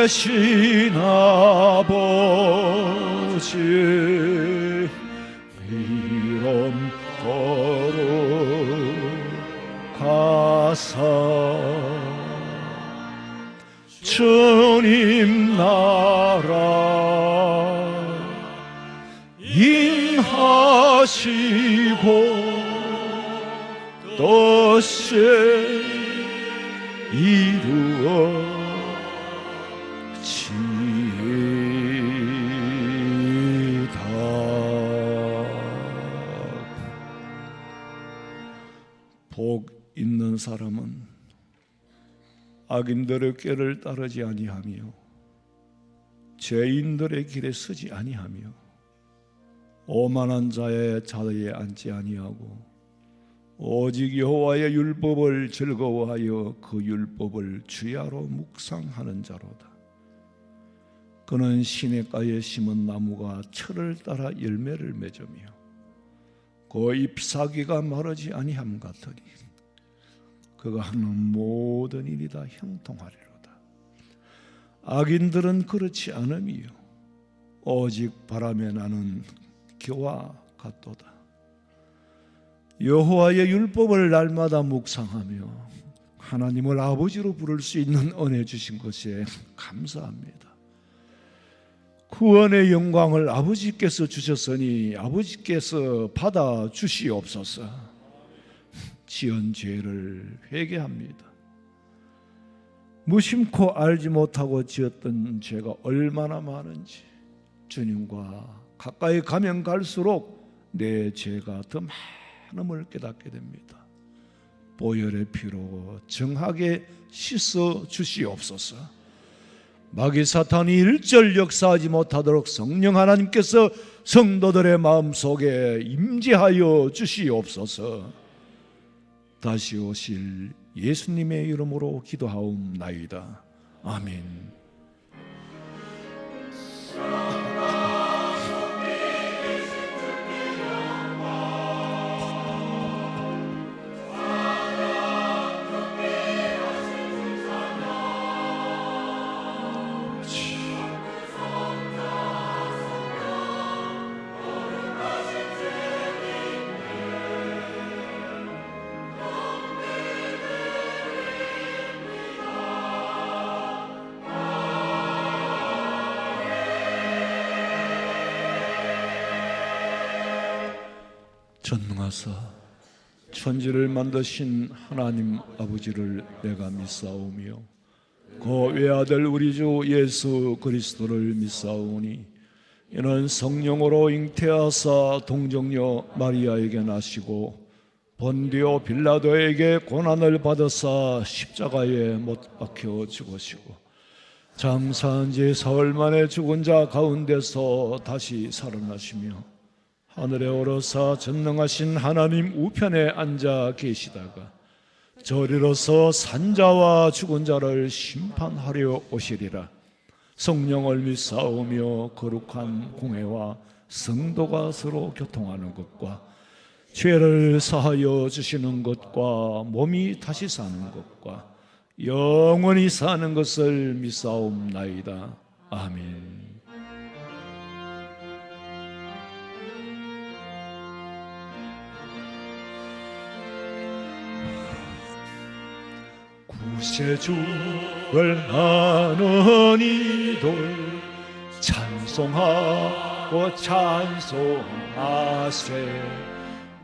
인하신 아버지 이름 거룩하사 주님 나라 임하시고 뜻이 이루어지이다. 복 있는 사람은 악인들의 꾀를 따르지 아니하며 죄인들의 길에 서지 아니하며 오만한 자의 자리에 앉지 아니하고 오직 여호와의 율법을 즐거워하여 그 율법을 주야로 묵상하는 자로다. 그는 시냇가에 심은 나무가 철을 따라 열매를 맺으며 그 잎사귀가 마르지 아니함 같으니 그가 하는 모든 일이 다 형통하리로다. 악인들은 그렇지 않으며 오직 바람에 나는 겨와 같도다. 여호와의 율법을 날마다 묵상하며 하나님을 아버지로 부를 수 있는 은혜 주신 것에 감사합니다. 구원의 영광을 아버지께서 주셨으니 아버지께서 받아 주시옵소서. 지은 죄를 회개합니다. 무심코 알지 못하고 지었던 죄가 얼마나 많은지 주님과 가까이 가면 갈수록 내 죄가 더 많음을 깨닫게 됩니다. 보혈의 피로 정하게 씻어 주시옵소서. 마귀 사탄이 일절 역사하지 못하도록 성령 하나님께서 성도들의 마음속에 임재하여 주시옵소서. 다시 오실 예수님의 이름으로 기도하옵나이다. 아멘. 전능하사 천지를 만드신 하나님 아버지를 내가 믿사오며 그 외아들 우리 주 예수 그리스도를 믿사오니 이는 성령으로 잉태하사 동정녀 마리아에게 나시고 본디오 빌라도에게 고난을 받으사 십자가에 못 박혀 죽으시고 장사한 지 사흘 만에 죽은 자 가운데서 다시 살아나시며 하늘에 오르사 전능하신 하나님 우편에 앉아 계시다가 저리로서 산자와 죽은 자를 심판하려 오시리라. 성령을 믿사오며 거룩한 공회와 성도가 서로 교통하는 것과 죄를 사하여 주시는 것과 몸이 다시 사는 것과 영원히 사는 것을 믿사옵나이다. 아멘. 구세주를 하는 이들 찬송하고 찬송하세.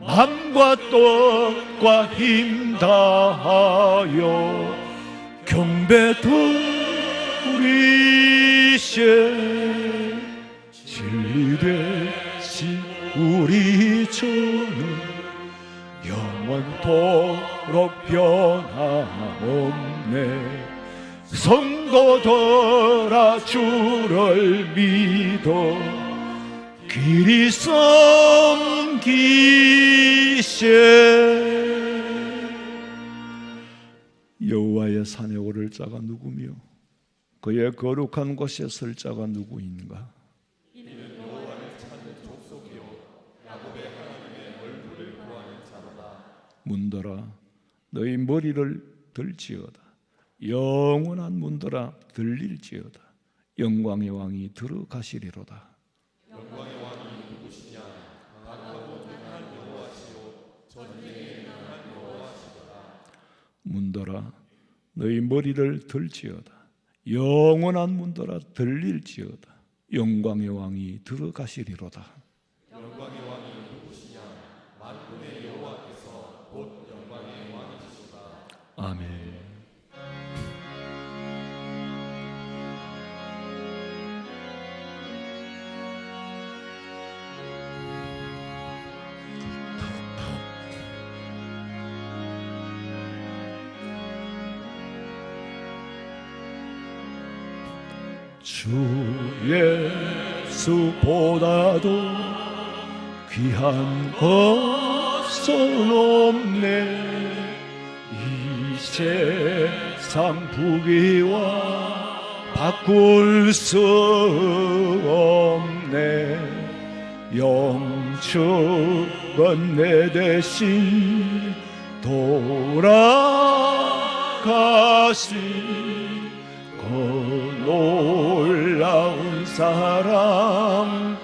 맘과 뜻과 힘 다하여 경배 드리세. 진리되신 우리 주는 영원토록 변함없네. 성도들아 주를 믿어 길이 섬기세. 여호와의 산에 오를 자가 누구며 그의 거룩한 곳에 설 자가 누구인가? 이는 여호와를 찾는 족속이요 야곱의 하나님의 얼굴을 구하는 자로다. 문들아 너희 머리를 들지어다. 영원한 문들아 들릴지어다. 영광의 왕이 들어가시리로다. 영광의 왕이 누구시냐? 강하고 능한 여호와시요 전쟁에 능한 여호와시도다. 문들아 너희 머리를 들지어다. 영원한 문들아 들릴지어다. 영광의 왕이 들어가시리로다. 영광의 왕이 누구시냐? 만군의 여호와께서 곧 영광의 왕이시도다. 아멘. 주 예수보다도 귀한 것은 없네. 이 세상 부귀와 바꿀 수 없네. 영축은 내 대신 돌아가신 그 놀라운 사랑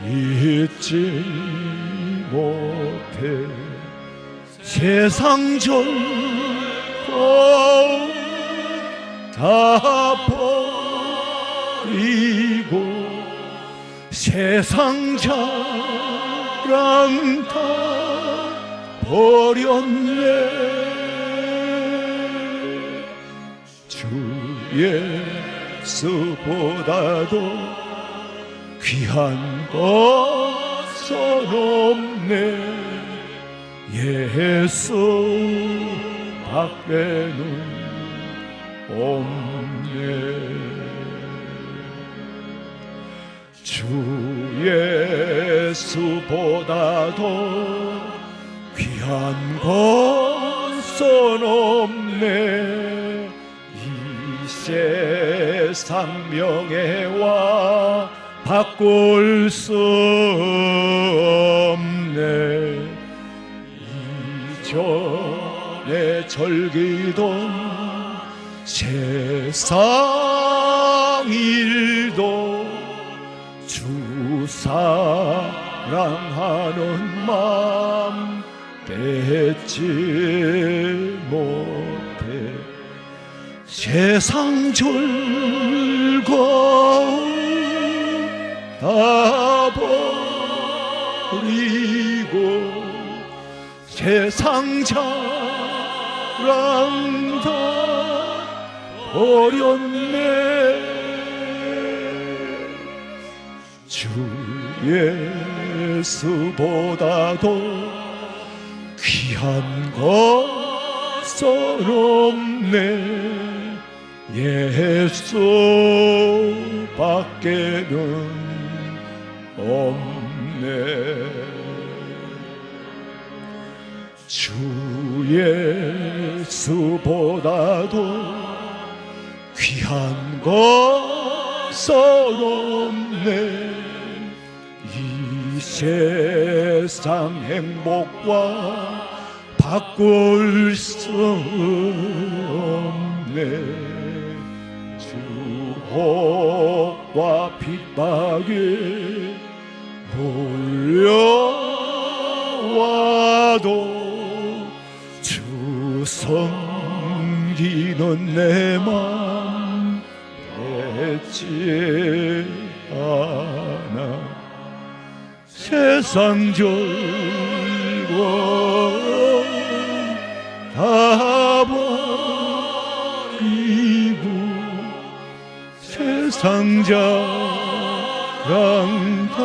잊지 못해. 세상 절고 다 버리고 세상 자랑 다 버렸네. 주 예수보다도 귀한 것은 없네. 예수 밖에는 없네. 주 예수보다도 귀한 것은 없네. 이 세상 명예와 바꿀 수 없네. 이전에 절기던 세상 일도 주 사랑하는 마음 뺏지 못해. 세상 즐거움 다 버리고 세상 자랑 다 버렸네. 주 예수보다도 귀한 것은 없네. 예수 밖에는 없네. 주 예수보다도 귀한 것은 없네. 이 세상 행복과 바꿀 수 없네. 주혹과 핍박이 몰려와도 주 섬기는 내 맘 뺏지 않아. 세상 즐거움 다 버리고 세상 자랑 다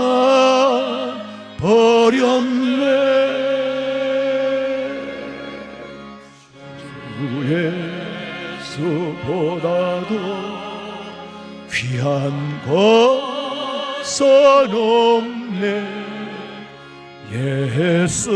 버렸네. 주 예수보다도 귀한 것은 없네. 예수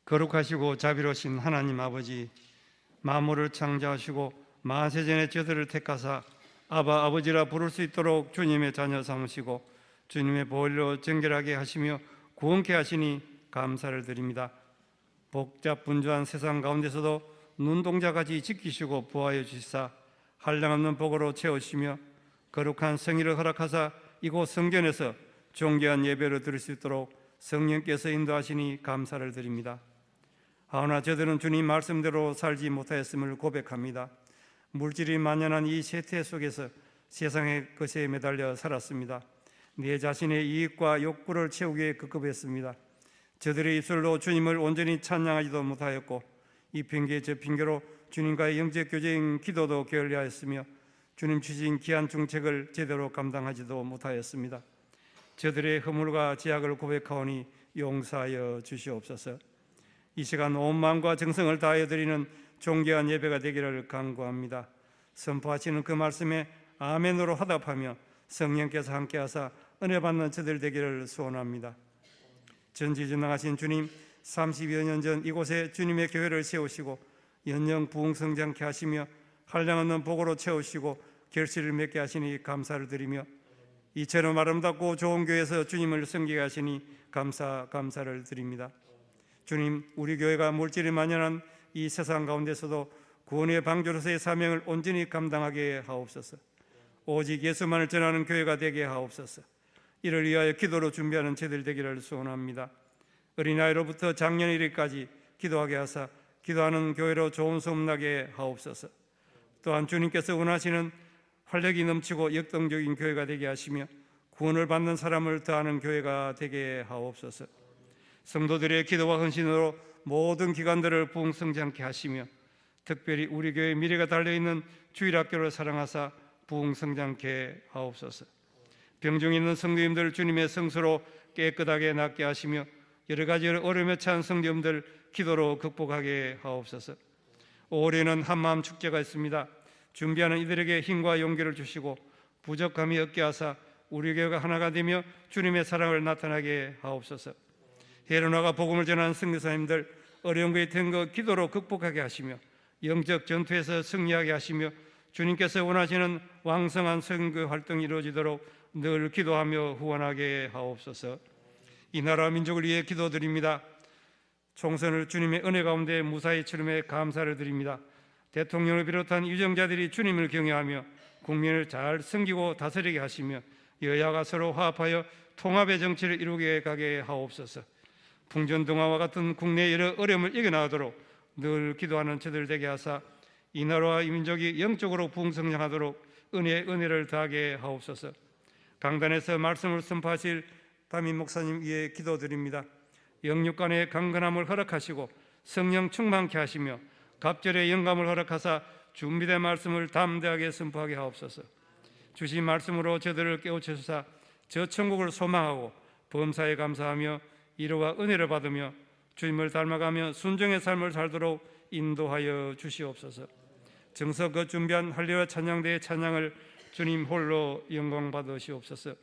거룩하시고 자비로우신 하나님 아버지, 만물을 창조하시고 만세전에 저들을 택하사 아바 아버지라 부를 수 있도록 주님의 자녀 삼으시고 주님의 보혈로 정결하게 하시며 구원케 하시니 감사를 드립니다. 복잡 분주한 세상 가운데서도 눈동자같이 지키시고 보호하여 주시사 한량없는 복으로 채우시며 거룩한 성의를 허락하사 이곳 성전에서 존귀한 예배를 드릴 수 있도록 성령께서 인도하시니 감사를 드립니다. 하오나 저들은 주님 말씀대로 살지 못하였음을 고백합니다. 물질이 만연한 이 세태 속에서 세상의 것에 매달려 살았습니다. 내 자신의 이익과 욕구를 채우기에 급급했습니다. 저들의 입술로 주님을 온전히 찬양하지도 못하였고 이 핑계 저 핑계로 주님과의 영적 교제인 기도도 게을리하였으며 주님 주신 귀한 중책을 제대로 감당하지도 못하였습니다. 저들의 허물과 죄악을 고백하오니 용서하여 주시옵소서. 이 시간 온 마음과 정성을 다하여 드리는 존귀한 예배가 되기를 간구합니다. 선포하시는 그 말씀에 아멘으로 화답하며 성령께서 함께하사 은혜 받는 저들 되기를 소원합니다. 전지전능하신 주님, 30여 년 전 이곳에 주님의 교회를 세우시고 연령 부흥성장케 하시며 한량없는 복으로 채우시고 결실을 맺게 하시니 감사를 드리며 이처럼 아름답고 좋은 교회에서 주님을 섬기게 하시니 감사를 드립니다. 주님, 우리 교회가 물질이 만연한 이 세상 가운데서도 구원의 방주로서의 사명을 온전히 감당하게 하옵소서. 오직 예수만을 전하는 교회가 되게 하옵소서. 이를 위하여 기도로 준비하는 저들 되기를 소원합니다. 어린아이로부터 장년일까지 기도하게 하사 기도하는 교회로 좋은 소문나게 하옵소서. 또한 주님께서 원하시는 활력이 넘치고 역동적인 교회가 되게 하시며 구원을 받는 사람을 더하는 교회가 되게 하옵소서. 성도들의 기도와 헌신으로 모든 기관들을 부흥성장케 하시며 특별히 우리 교회의 미래가 달려있는 주일학교를 사랑하사 부흥성장케 하옵소서. 병중에 있는 성도님들 주님의 성수로 깨끗하게 낫게 하시며 여러 가지 어려움에 처한 성도님들 기도로 극복하게 하옵소서. 올해는 한마음 축제가 있습니다. 준비하는 이들에게 힘과 용기를 주시고 부족함이 없게 하사 우리 교회가 하나가 되며 주님의 사랑을 나타나게 하옵소서. 헤로나가 복음을 전하는 선교사님들 어려운 것에 든 것 기도로 극복하게 하시며 영적 전투에서 승리하게 하시며 주님께서 원하시는 왕성한 선교 활동이 이루어지도록 늘 기도하며 후원하게 하옵소서. 이 나라 민족을 위해 기도드립니다. 총선을 주님의 은혜 가운데 무사히 치름해 감사를 드립니다. 대통령을 비롯한 유정자들이 주님을 경외하며 국민을 잘 섬기고 다스리게 하시며 여야가 서로 화합하여 통합의 정치를 이루게 가게 하옵소서. 풍전등화와 같은 국내 여러 어려움을 이겨나가도록 늘 기도하는 저들 되게 하사 이 나라와 이 민족이 영적으로 부흥성장하도록 은혜를 더하게 하옵소서. 강단에서 말씀을 선포하실 담임 목사님 위해 기도드립니다. 영육간의 강건함을 허락하시고 성령 충만케 하시며 갑절의 영감을 허락하사 준비된 말씀을 담대하게 선포하게 하옵소서. 주신 말씀으로 저들을 깨우쳐주사 저 천국을 소망하고 범사에 감사하며 위로와 은혜를 받으며 주님을 닮아가며 순종의 삶을 살도록 인도하여 주시옵소서. 정석껏 준비한 할례와 찬양대의 찬양을 주님 홀로 영광 받으시옵소서.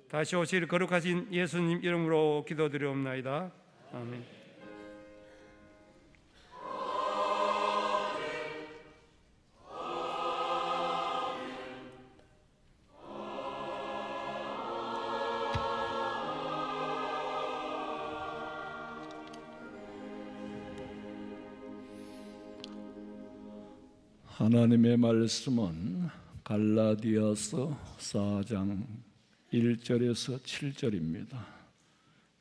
다시 오실 거룩하신 예수님 이름으로 기도드리옵나이다. 아멘. 하나님의 말씀은 갈라디아서 4장 1절에서 7절입니다.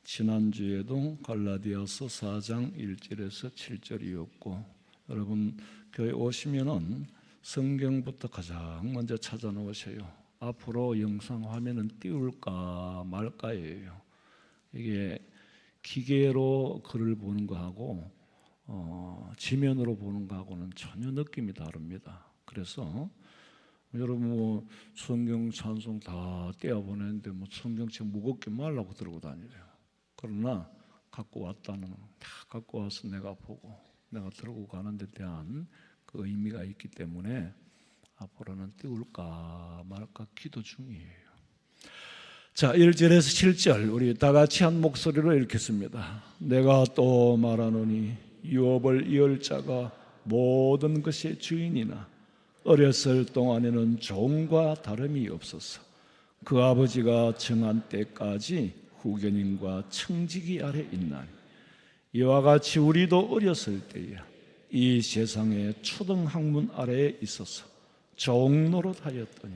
지난주에도 갈라디아서 4장 1절에서 7절이었고 여러분 교회 오시면은 성경부터 가장 먼저 찾아놓으세요. 앞으로 영상 화면은 띄울까 말까예요. 이게 기계로 글을 보는 거하고 지면으로 보는 거하고는 전혀 느낌이 다릅니다. 그래서 여러분 뭐 성경 찬송 다 떼어보냈는데 뭐 성경책 무겁게 말라고 들고 다니래요. 그러나 갖고 왔다는 다 갖고 와서 내가 보고 내가 들고 가는 데 대한 그 의미가 있기 때문에 앞으로는 띄울까 말까 기도 중이에요. 자, 1절에서 7절 우리 다 같이 한 목소리로 읽겠습니다. 내가 또 말하노니 유업을 이을 자가 모든 것의 주인이나 어렸을 동안에는 종과 다름이 없어서 그 아버지가 정한 때까지 후견인과 청지기 아래 있나니 이와 같이 우리도 어렸을 때에 이 세상의 초등학문 아래에 있어서 종노릇하였더니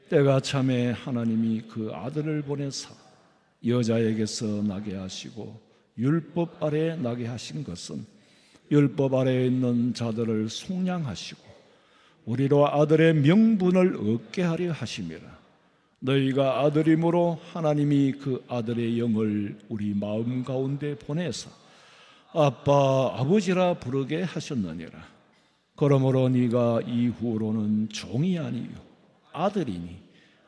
때가 참에 하나님이 그 아들을 보내사 여자에게서 나게 하시고 율법 아래에 나게 하신 것은 율법 아래에 있는 자들을 속량하시고 우리로 아들의 명분을 얻게 하려 하심이라. 너희가 아들이므로 하나님이 그 아들의 영을 우리 마음 가운데 보내사 아빠 아버지라 부르게 하셨느니라. 그러므로 네가 이후로는 종이 아니요 아들이니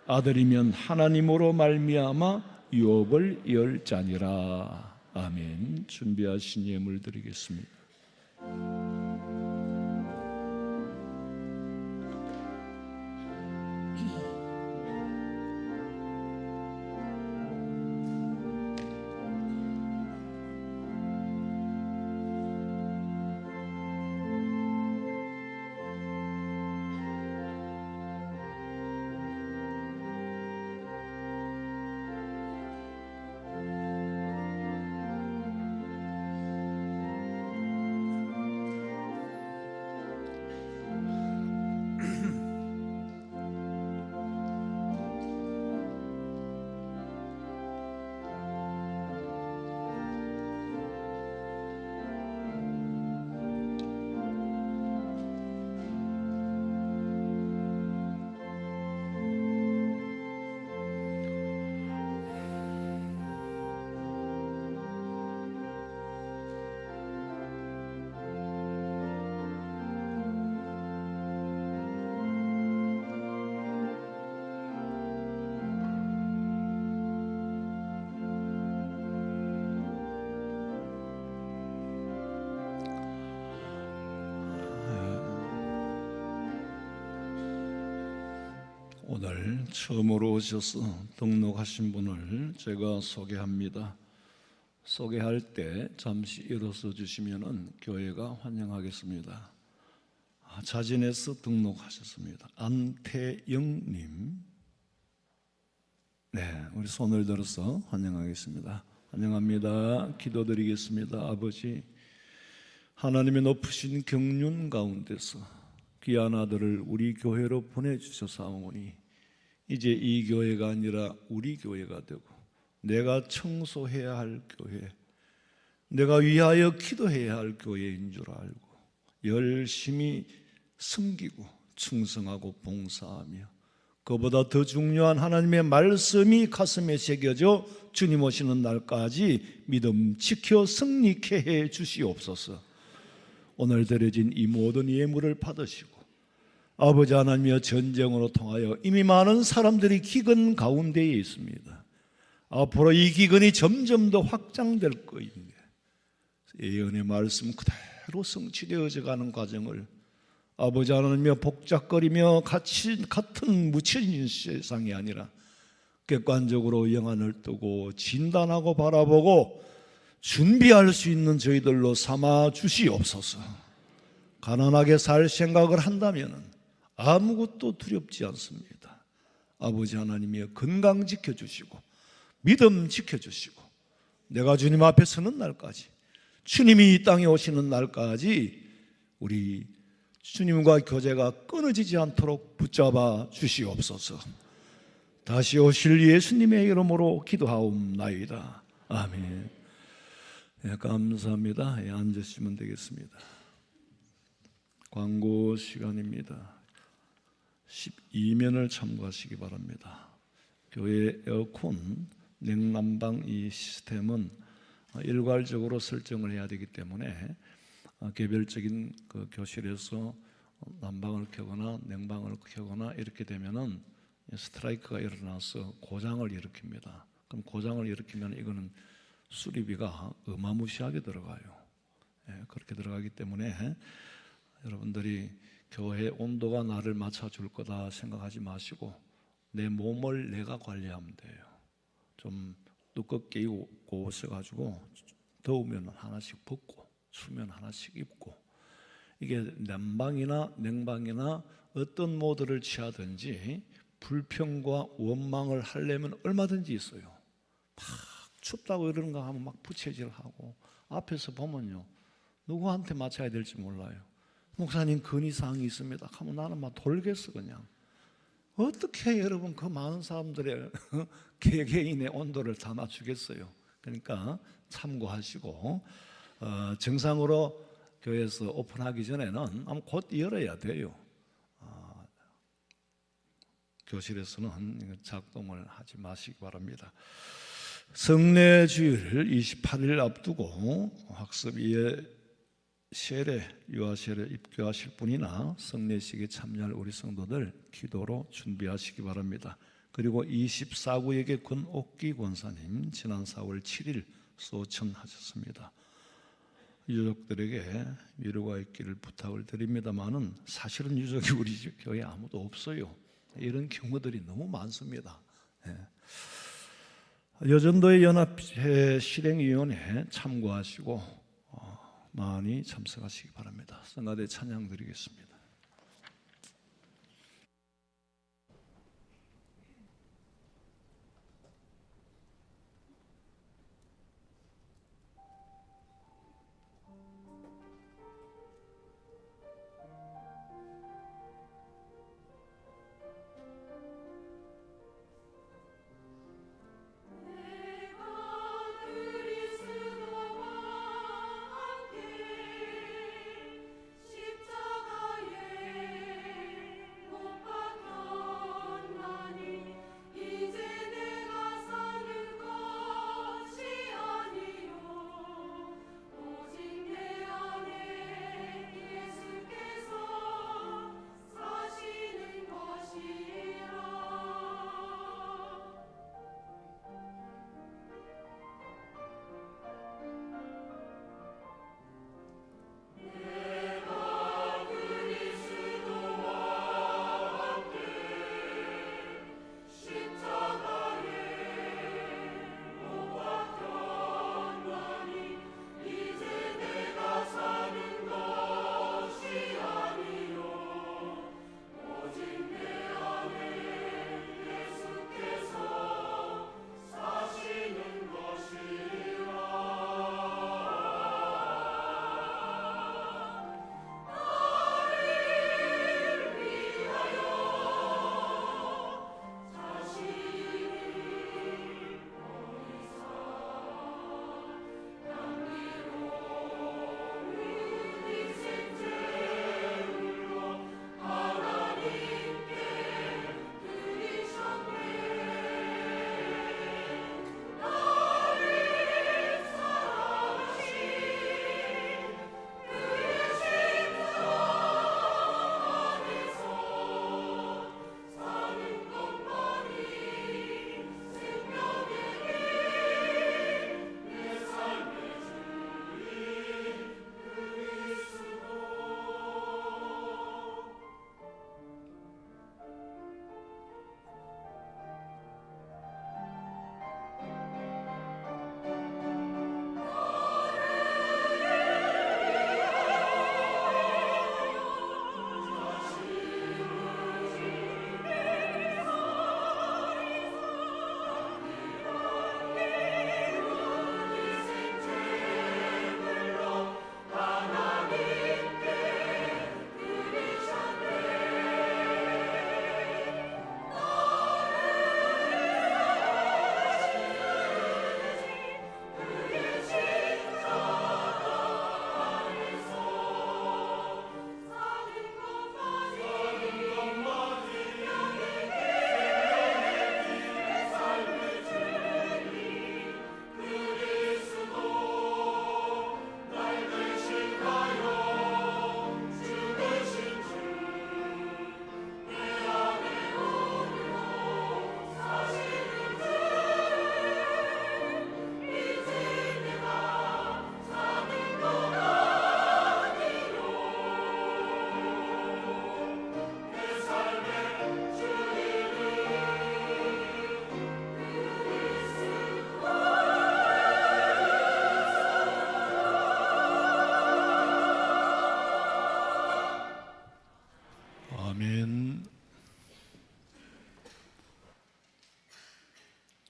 아들이면 하나님으로 말미암아 유업을 열 자니라. 아멘. 준비하신 예물 드리겠습니다. 오늘 처음으로 오셔서 등록하신 분을 제가 소개합니다. 소개할 때 잠시 일어서 주시면은 교회가 환영하겠습니다. 자진해서 등록하셨습니다. 안태영님, 네, 우리 손을 들어서 환영하겠습니다. 환영합니다. 기도드리겠습니다. 아버지, 하나님의 높으신 경륜 가운데서 귀한 아들을 우리 교회로 보내주셔사오니 이제 이 교회가 아니라 우리 교회가 되고 내가 청소해야 할 교회, 내가 위하여 기도해야 할 교회인 줄 알고 열심히 섬기고 충성하고 봉사하며 그보다 더 중요한 하나님의 말씀이 가슴에 새겨져 주님 오시는 날까지 믿음 지켜 승리케 해 주시옵소서. 오늘 드려진 이 모든 예물을 받으시고 아버지 하나님이여, 전쟁으로 통하여 이미 많은 사람들이 기근 가운데에 있습니다. 앞으로 이 기근이 점점 더 확장될 것인데 예언의 말씀 그대로 성취되어져 가는 과정을 아버지 하나님이여 복잡거리며 같은 묻혀진 세상이 아니라 객관적으로 영안을 뜨고 진단하고 바라보고 준비할 수 있는 저희들로 삼아 주시옵소서. 가난하게 살 생각을 한다면 아무것도 두렵지 않습니다. 아버지 하나님이여, 건강 지켜주시고 믿음 지켜주시고 내가 주님 앞에 서는 날까지, 주님이 이 땅에 오시는 날까지 우리 주님과 교제가 끊어지지 않도록 붙잡아 주시옵소서. 다시 오실 예수님의 이름으로 기도하옵나이다. 아멘. 네, 감사합니다. 예, 앉으시면 되겠습니다. 광고 시간입니다. 12면을 참고하시기 바랍니다. 교회 에어컨, 냉난방 이 시스템은 일괄적으로 설정을 해야 되기 때문에 개별적인 그 교실에서 난방을 켜거나 냉방을 켜거나 이렇게 되면은 스트라이크가 일어나서 고장을 일으킵니다. 그럼 고장을 일으키면 이거는 수리비가 어마무시하게 들어가요. 그렇게 들어가기 때문에 여러분들이 교회 온도가 나를 맞춰줄 거다 생각하지 마시고 내 몸을 내가 관리하면 돼요. 좀 두껍게 입고 오셔가지고 더우면 하나씩 벗고 추우면 하나씩 입고 이게 난방이나 냉방이나 어떤 모드를 취하든지 불평과 원망을 하려면 얼마든지 있어요. 막 춥다고 이러는가 하면 막 부채질하고, 앞에서 보면요 누구한테 맞춰야 될지 몰라요. 목사님 건의사항이 있습니다 하면 나는 막 돌겠어. 그냥 어떻게 여러분 그 많은 사람들의 개개인의 온도를 다 맞추겠어요. 그러니까 참고하시고, 정상으로 교회에서 오픈하기 전에는 아마 곧 열어야 돼요. 교실에서는 작동을 하지 마시기 바랍니다. 성례주일 28일 앞두고 학습 예세례, 유아세례 입교하실 분이나 성례식에 참여할 우리 성도들 기도로 준비하시기 바랍니다. 그리고 24구역의 권옥기 권사님 지난 4월 7일 소천하셨습니다. 유족들에게 위로가 있기를 부탁을 드립니다만은 사실은 유족이 우리 교회에 아무도 없어요. 이런 경우들이 너무 많습니다. 여전도의 연합회 실행위원회 참고하시고 많이 참석하시기 바랍니다. 성가대 찬양 드리겠습니다. 십자가의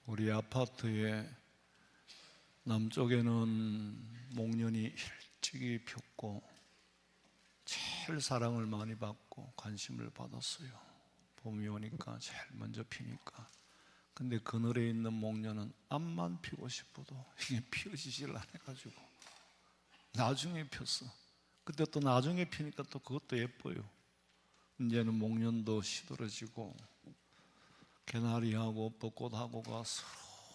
우리 아파트에 남쪽에는 목련이 일찍이 폈고 제일 사랑을 많이 받고 관심을 받았어요. 봄이 오니까 제일 먼저 피니까. 근데 그늘에 있는 목련은 앞만 피고 싶어도 이게 피어지질 않아가지고 나중에 폈어. 근데 또 나중에 피니까 또 그것도 예뻐요. 이제는 목련도 시들어지고 개나리하고 벚꽃하고가 서로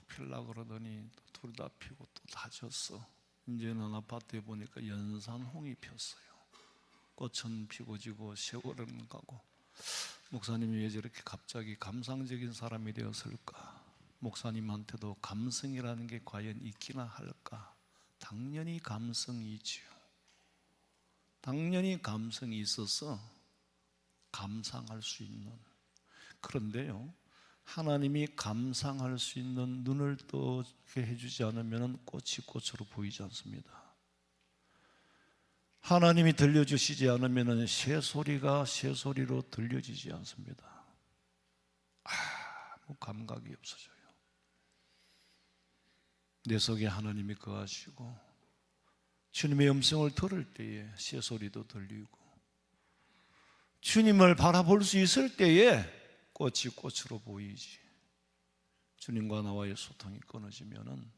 피려고 그러더니 둘 다 피고 또 다 졌어. 이제는 아파트에 보니까 연산홍이 폈어요. 꽃은 피고 지고 세월은 가고. 목사님이 왜 저렇게 갑자기 감상적인 사람이 되었을까? 목사님한테도 감성이라는 게 과연 있기나 할까? 당연히 감성이 있지요. 당연히 감성이 있어서 감상할 수 있는. 그런데요, 하나님이 감상할 수 있는 눈을 뜨게 해주지 않으면 꽃이 꽃으로 보이지 않습니다. 하나님이 들려주시지 않으면 새소리가 새소리로 들려지지 않습니다. 아무 감각이 없어져요. 내 속에 하나님이 거하시고 주님의 음성을 들을 때에 새소리도 들리고 주님을 바라볼 수 있을 때에 꽃이 꽃으로 보이지. 주님과 나와의 소통이 끊어지면은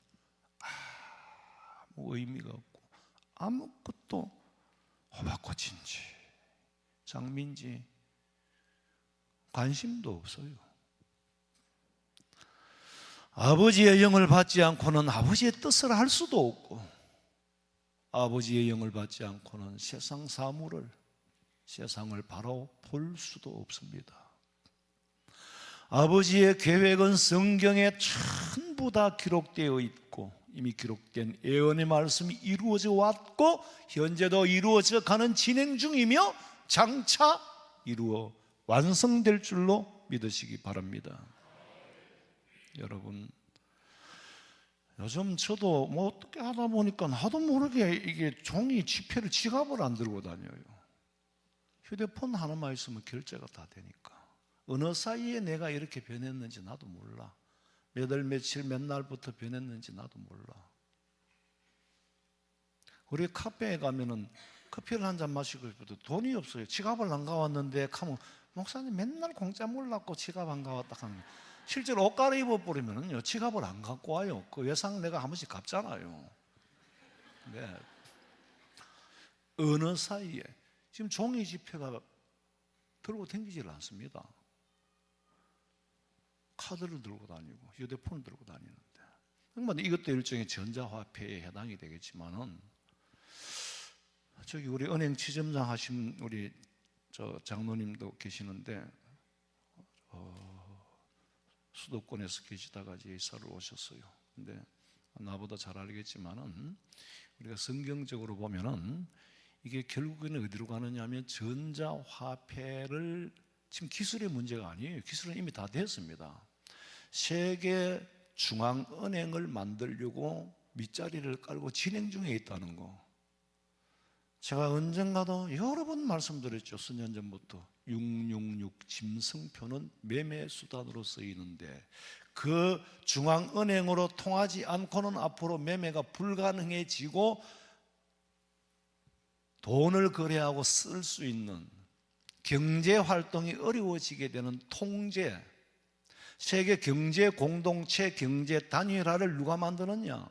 아무 의미가 없고 아무것도 호박꽃인지 장미인지 관심도 없어요. 아버지의 영을 받지 않고는 아버지의 뜻을 할 수도 없고 아버지의 영을 받지 않고는 세상 사물을 세상을 바로 볼 수도 없습니다. 아버지의 계획은 성경에 전부 다 기록되어 있고 이미 기록된 예언의 말씀이 이루어져 왔고 현재도 이루어져 가는 진행 중이며 장차 이루어 완성될 줄로 믿으시기 바랍니다. 여러분, 요즘 저도 뭐 어떻게 하다 보니까 나도 모르게 이게 종이 지폐를 지갑을 안 들고 다녀요. 휴대폰 하나만 있으면 결제가 다 되니까. 어느 사이에 내가 이렇게 변했는지 나도 몰라. 몇 월 며칠 몇 날부터 변했는지 나도 몰라. 우리 카페에 가면은 커피를 한 잔 마시고 싶어도 돈이 없어요. 지갑을 안 가왔는데 하면 목사님 맨날 공짜 몰랐고 지갑 안 가왔다 하면 실제로 옷 갈아입어 버리면은요 지갑을 안 갖고 와요. 그 외상 내가 한 번씩 갚잖아요. 네. 어느 사이에 지금 종이 지폐가 들고 다니질 않습니다. 카드를 들고 다니고 휴대폰을 들고 다니는데 그러면 이것도 일종의 전자화폐에 해당이 되겠지만은 저기 우리 은행 지점장 하신 우리 저 장로님도 계시는데 수도권에서 계시다가 이제 이사를 오셨어요. 근데 나보다 잘 알겠지만은 우리가 성경적으로 보면은 이게 결국에는 어디로 가느냐면 전자화폐를 지금 기술의 문제가 아니에요. 기술은 이미 다 됐습니다. 세계 중앙은행을 만들려고 밑자리를 깔고 진행 중에 있다는 거. 제가 언젠가도 여러 번 말씀드렸죠. 수년 전부터 666 짐승표는 매매 수단으로 쓰이는데 그 중앙은행으로 통하지 않고는 앞으로 매매가 불가능해지고 돈을 거래하고 쓸 수 있는 경제 활동이 어려워지게 되는 통제, 세계 경제 공동체 경제 단일화를 누가 만드느냐?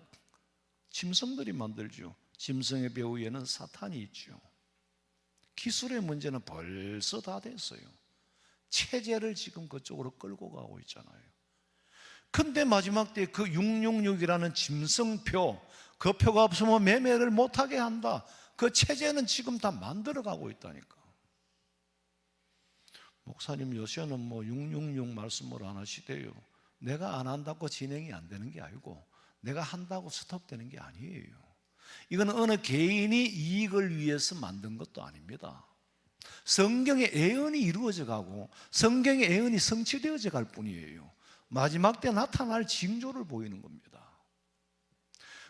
짐승들이 만들죠. 짐승의 배후에는 사탄이 있죠. 기술의 문제는 벌써 다 됐어요. 체제를 지금 그쪽으로 끌고 가고 있잖아요. 근데 마지막 때 그 666이라는 짐승표, 그 표가 없으면 매매를 못하게 한다. 그 체제는 지금 다 만들어 가고 있다니까. 목사님 요새는 뭐 666 말씀을 안 하시대요. 내가 안 한다고 진행이 안 되는 게 아니고 내가 한다고 스톱되는 게 아니에요. 이건 어느 개인이 이익을 위해서 만든 것도 아닙니다. 성경의 예언이 이루어져 가고 성경의 예언이 성취되어져 갈 뿐이에요. 마지막 때 나타날 징조를 보이는 겁니다.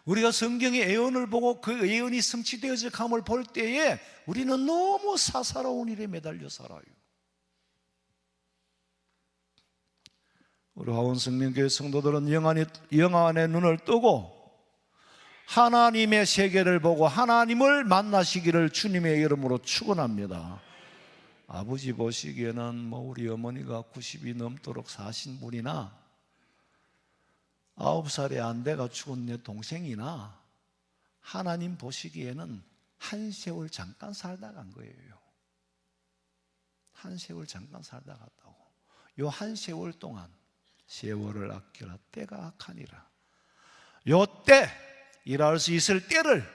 우리가 성경의 예언을 보고 그 예언이 성취되어져 감을 볼 때에 우리는 너무 사사로운 일에 매달려 살아요. 우리 화원성령교회 성도들은 영안의 눈을 뜨고 하나님의 세계를 보고 하나님을 만나시기를 주님의 이름으로 축원합니다. 아버지 보시기에는 우리 어머니가 90이 넘도록 사신 분이나 9살에 안 돼가 죽은 내 동생이나 하나님 보시기에는 한 세월 잠깐 살다 간 거예요. 한 세월 잠깐 살다 갔다고. 요 한 세월 동안 세월을 아끼라 때가 악하니라. 요 때, 일할 수 있을 때를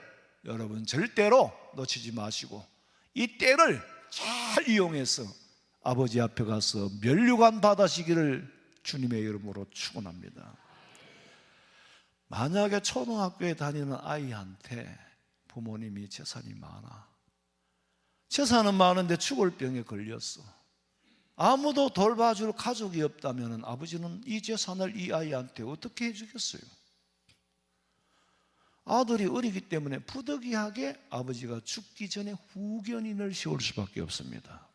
여러분 절대로 놓치지 마시고 이 때를 잘 이용해서 아버지 앞에 가서 면류관 받으시기를 주님의 이름으로 축원합니다. 만약에 초등학교에 다니는 아이한테 부모님이 재산이 많아, 재산은 많은데 죽을 병에 걸렸어. 아무도 돌봐줄 가족이 없다면 아버지는 이 재산을 이 아이한테 어떻게 해주겠어요? 아들이 어리기 때문에 부득이하게 아버지가 죽기 전에 후견인을 세울 수밖에 없습니다.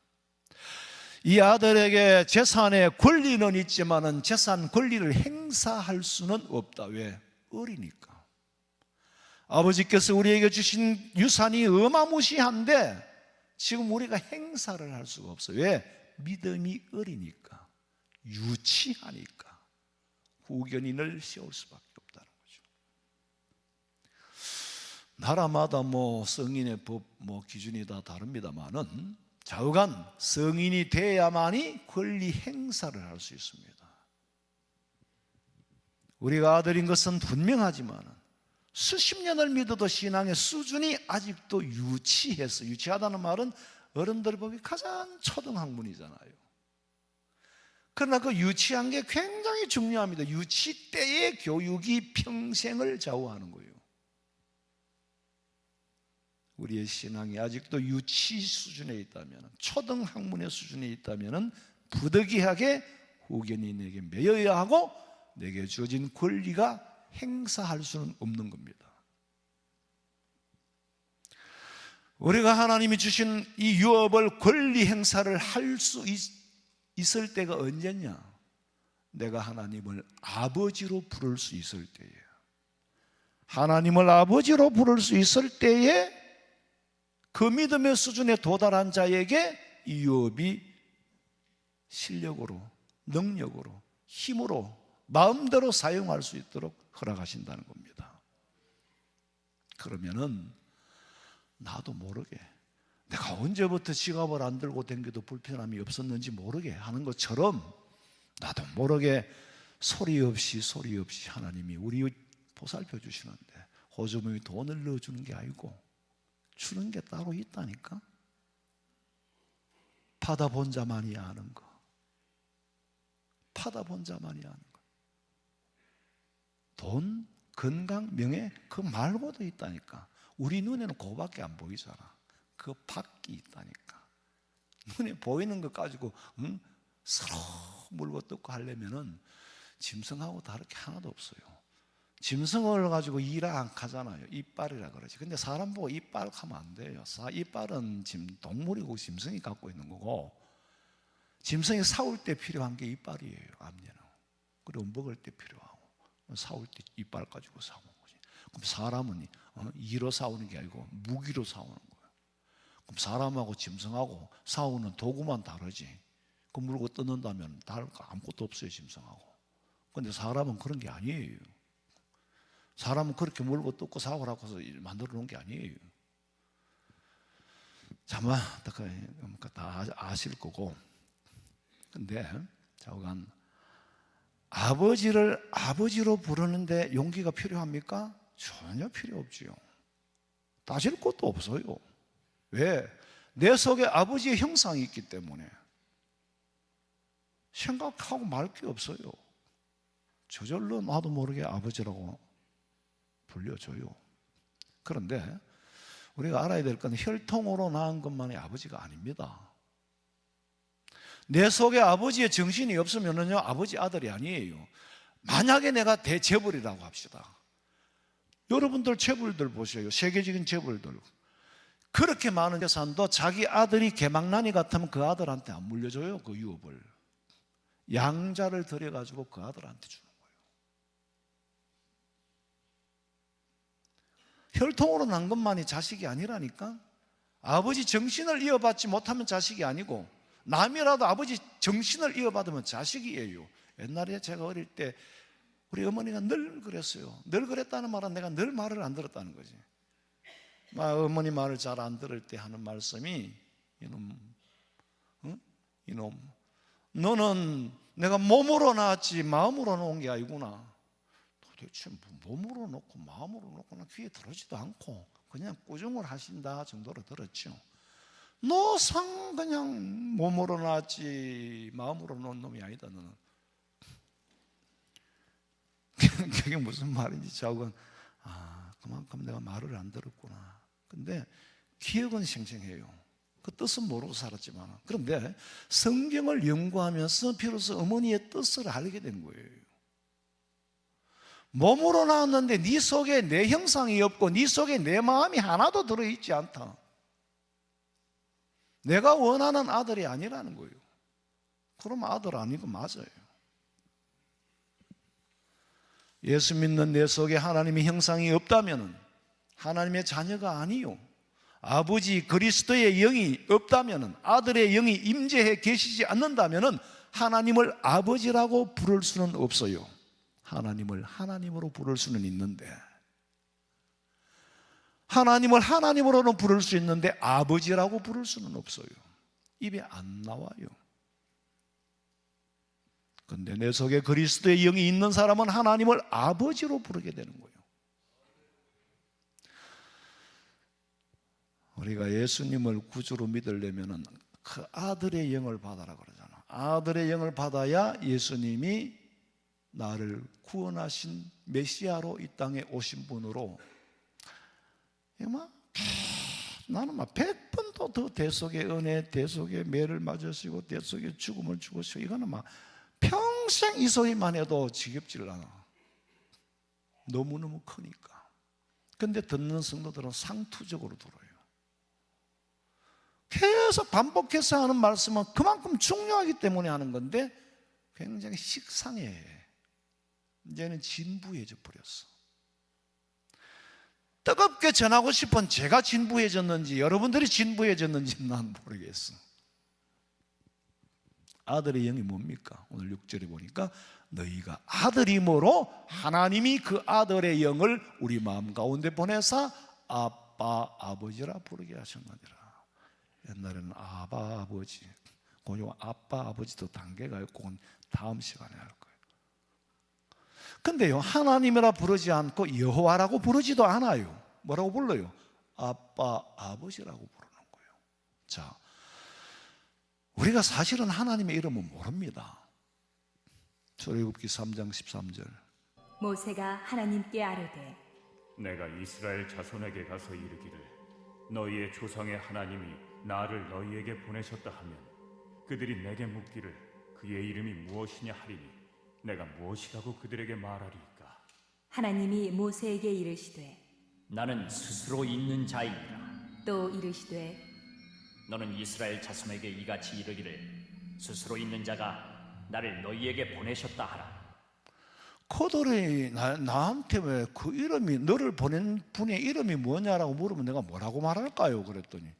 이 아들에게 재산의 권리는 있지만은 재산 권리를 행사할 수는 없다. 왜? 어리니까. 아버지께서 우리에게 주신 유산이 어마무시한데 지금 우리가 행사를 할 수가 없어요. 왜? 믿음이 어리니까, 유치하니까 후견인을 세울 수밖에 없다는 거죠. 나라마다 성인의 법 기준이 다 다릅니다만은 좌우간 성인이 돼야만이 권리 행사를 할 수 있습니다. 우리가 아들인 것은 분명하지만은 수십 년을 믿어도 신앙의 수준이 아직도 유치해서, 유치하다는 말은 어른들 보기 가장 초등학문이잖아요. 그러나 그 유치한 게 굉장히 중요합니다. 유치 때의 교육이 평생을 좌우하는 거예요. 우리의 신앙이 아직도 유치 수준에 있다면, 초등학문의 수준에 있다면 부득이하게 후견인에게 매여야 하고 내게 주어진 권리가 행사할 수는 없는 겁니다. 우리가 하나님이 주신 이 유업을 권리 행사를 할 수 있을 때가 언제냐? 내가 하나님을 아버지로 부를 수 있을 때예요. 하나님을 아버지로 부를 수 있을 때에 그 믿음의 수준에 도달한 자에게 이 유업이 실력으로, 능력으로, 힘으로 마음대로 사용할 수 있도록 허락하신다는 겁니다. 그러면은 나도 모르게 내가 언제부터 지갑을 안 들고 댕겨도 불편함이 없었는지 모르게 하는 것처럼 나도 모르게 소리 없이 하나님이 우리 보살펴 주시는데 호주머니 돈을 넣어주는 게 아니고 주는 게 따로 있다니까. 받아본 자만이 아는 거, 받아본 자만이 아는 거. 돈, 건강, 명예 그 말고도 있다니까. 우리 눈에는 그거밖에 안 보이잖아. 그 밖이 있다니까. 눈에 보이는 것 가지고 서로 물고 뜯고 하려면은 짐승하고 다를 게 하나도 없어요. 짐승을 가지고 일을 안 하잖아요. 이빨이라 그러지. 근데 사람 보고 이빨 하면 안 돼요. 이빨은 동물이고 짐승이 갖고 있는 거고, 짐승이 싸울 때 필요한 게 이빨이에요. 앞니는. 그리고 먹을 때 필요하고, 싸울 때 이빨 가지고 싸우는 거지. 그럼 사람은 이로 싸우는 게 아니고 무기로 싸우는 거예요. 그럼 사람하고 짐승하고 싸우는 도구만 다르지. 그 물고 뜯는다면 다를 거 아무것도 없어요, 짐승하고. 근데 사람은 그런 게 아니에요. 사람은 그렇게 물고 뜯고 싸우라고 해서 만들어 놓은 게 아니에요. 자마 다 아실 거고. 근데 좌우간 아버지를 아버지로 부르는데 용기가 필요합니까? 전혀 필요 없지요. 따질 것도 없어요. 왜? 내 속에 아버지의 형상이 있기 때문에 생각하고 말 게 없어요. 저절로 나도 모르게 아버지라고 불려줘요. 그런데 우리가 알아야 될 건 혈통으로 낳은 것만이 아버지가 아닙니다. 내 속에 아버지의 정신이 없으면요 아버지 아들이 아니에요. 만약에 내가 대재벌이라고 합시다. 여러분들 재벌들 보세요. 세계적인 재벌들. 그렇게 많은 재산도 자기 아들이 개망난이 같으면 그 아들한테 안 물려줘요. 그 유업을. 양자를 들여가지고 그 아들한테 주는 거예요. 혈통으로 난 것만이 자식이 아니라니까. 아버지 정신을 이어받지 못하면 자식이 아니고, 남이라도 아버지 정신을 이어받으면 자식이에요. 옛날에 제가 어릴 때 우리 어머니가 늘 그랬어요. 늘 그랬다는 말은 내가 늘 말을 안 들었다는 거지. 어머니 말을 잘 안 들을 때 하는 말씀이, 이놈, 너는 내가 몸으로 낳았지 마음으로 놓은 게 아니구나. 도대체 몸으로 놓고 마음으로 놓고는 귀에 들어오지도 않고 그냥 꾸중을 하신다 정도로 들었죠. 너 그냥 몸으로 낳았지 마음으로 놓은 놈이 아니다 너는. 그게 무슨 말인지 자고는 그만큼 내가 말을 안 들었구나. 근데 기억은 생생해요. 그 뜻은 모르고 살았지만. 그런데 성경을 연구하면서 비로소 어머니의 뜻을 알게 된 거예요. 몸으로 나왔는데 네 속에 내 형상이 없고 네 속에 내 마음이 하나도 들어있지 않다. 내가 원하는 아들이 아니라는 거예요. 그러면 아들 아니고 맞아요. 예수 믿는 내 속에 하나님의 형상이 없다면 하나님의 자녀가 아니요, 아버지 그리스도의 영이 없다면, 아들의 영이 임재해 계시지 않는다면 하나님을 아버지라고 부를 수는 없어요. 하나님을 하나님으로 부를 수는 있는데, 하나님을 하나님으로는 부를 수 있는데 아버지라고 부를 수는 없어요. 입에 안 나와요. 그런데 내 속에 그리스도의 영이 있는 사람은 하나님을 아버지로 부르게 되는 거예요. 우리가 예수님을 구주로 믿으려면 그 아들의 영을 받아라 그러잖아. 아들의 영을 받아야 예수님이 나를 구원하신 메시아로 이 땅에 오신 분으로, 나는 100번도 더 대속의 은혜, 대속의 매를 맞으시고 대속의 죽음을 죽으시고, 이거는 평생 이 소리만 해도 지겹지를 않아. 너무너무 크니까. 근데 듣는 성도들은 상투적으로 들어요. 계속 반복해서 하는 말씀은 그만큼 중요하기 때문에 하는 건데 굉장히 식상해. 이제는 진부해져 버렸어. 뜨겁게 전하고 싶은 제가 진부해졌는지 여러분들이 진부해졌는지 난 모르겠어. 아들의 영이 뭡니까? 오늘 6절에 보니까 너희가 아들이므로 하나님이 그 아들의 영을 우리 마음 가운데 보내사 아빠 아버지라 부르게 하셨느니라. 옛날에는 아바 아버지, 그건 아빠 아버지도 단계가 있고 그건 다음 시간에 할 거예요. 근데요, 하나님이라 부르지 않고 여호와라고 부르지도 않아요. 뭐라고 불러요? 아빠 아버지라고 부르는 거예요. 자, 우리가 사실은 하나님의 이름은 모릅니다. 출애굽기 3장 13절. 모세가 하나님께 아뢰되 내가 이스라엘 자손에게 가서 이르기를 너희의 조상의 하나님이 나를 너희에게 보내셨다 하면 그들이 내게 묻기를 그의 이름이 무엇이냐 하리니 내가 무엇이라고 그들에게 말하리이까. 하나님이 모세에게 이르시되 나는 스스로 있는 자이니라. 또 이르시되 너는 이스라엘 자손에게 이같이 이르기를 스스로 있는 자가 나를 너희에게 보내셨다 하라. 코돌이 나한테 왜 그 이름이, 너를 보낸 분의 이름이 뭐냐라고 물으면 내가 뭐라고 말할까요? 그랬더니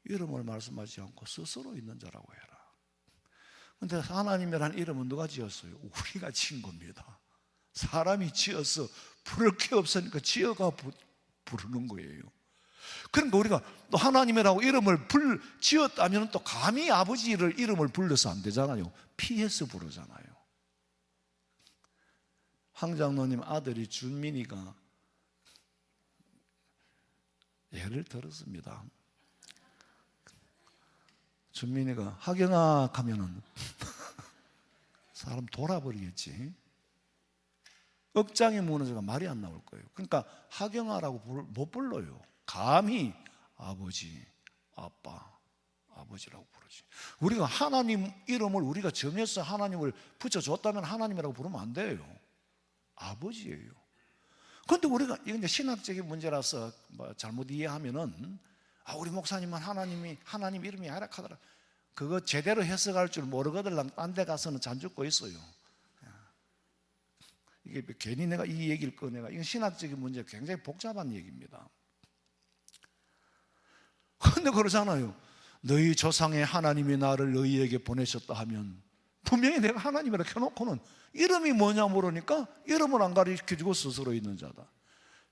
이름을 말씀하지 않고 스스로 있는 자라고 해라. 근데 하나님이라는 이름은 누가 지었어요? 우리가 지은 겁니다. 사람이 지어서 부를 게 없으니까 지어가 부르는 거예요. 그러니까 우리가 또 하나님이라고 이름을 지었다면 또 감히 아버지를 이름을 불러서 안 되잖아요. 피해서 부르잖아요. 황 장로님 아들이 준민이가 예를 들었습니다. 준민이가 하경아 하면은 사람 돌아버리겠지. 억장이 무너져가 말이 안 나올 거예요. 그러니까 하경아라고 못 불러요. 감히 아버지, 아빠, 아버지라고 부르지. 우리가 하나님 이름을 우리가 정해서 하나님을 붙여줬다면 하나님이라고 부르면 안 돼요. 아버지예요. 그런데 우리가 이건 이제 신학적인 문제라서 잘못 이해하면은 우리 목사님은 하나님 이름이 아락하더라. 그거 제대로 해석할 줄 모르거든 딴 데 가서는 잔죽고 있어요. 이게 괜히 내가 이 얘기를 꺼내가, 이건 신학적인 문제, 굉장히 복잡한 얘기입니다. 그런데 그러잖아요. 너희 조상의 하나님이 나를 너희에게 보내셨다 하면, 분명히 내가 하나님이라 켜놓고는 이름이 뭐냐 물으니까 이름을 안 가르쳐주고 스스로 있는 자다.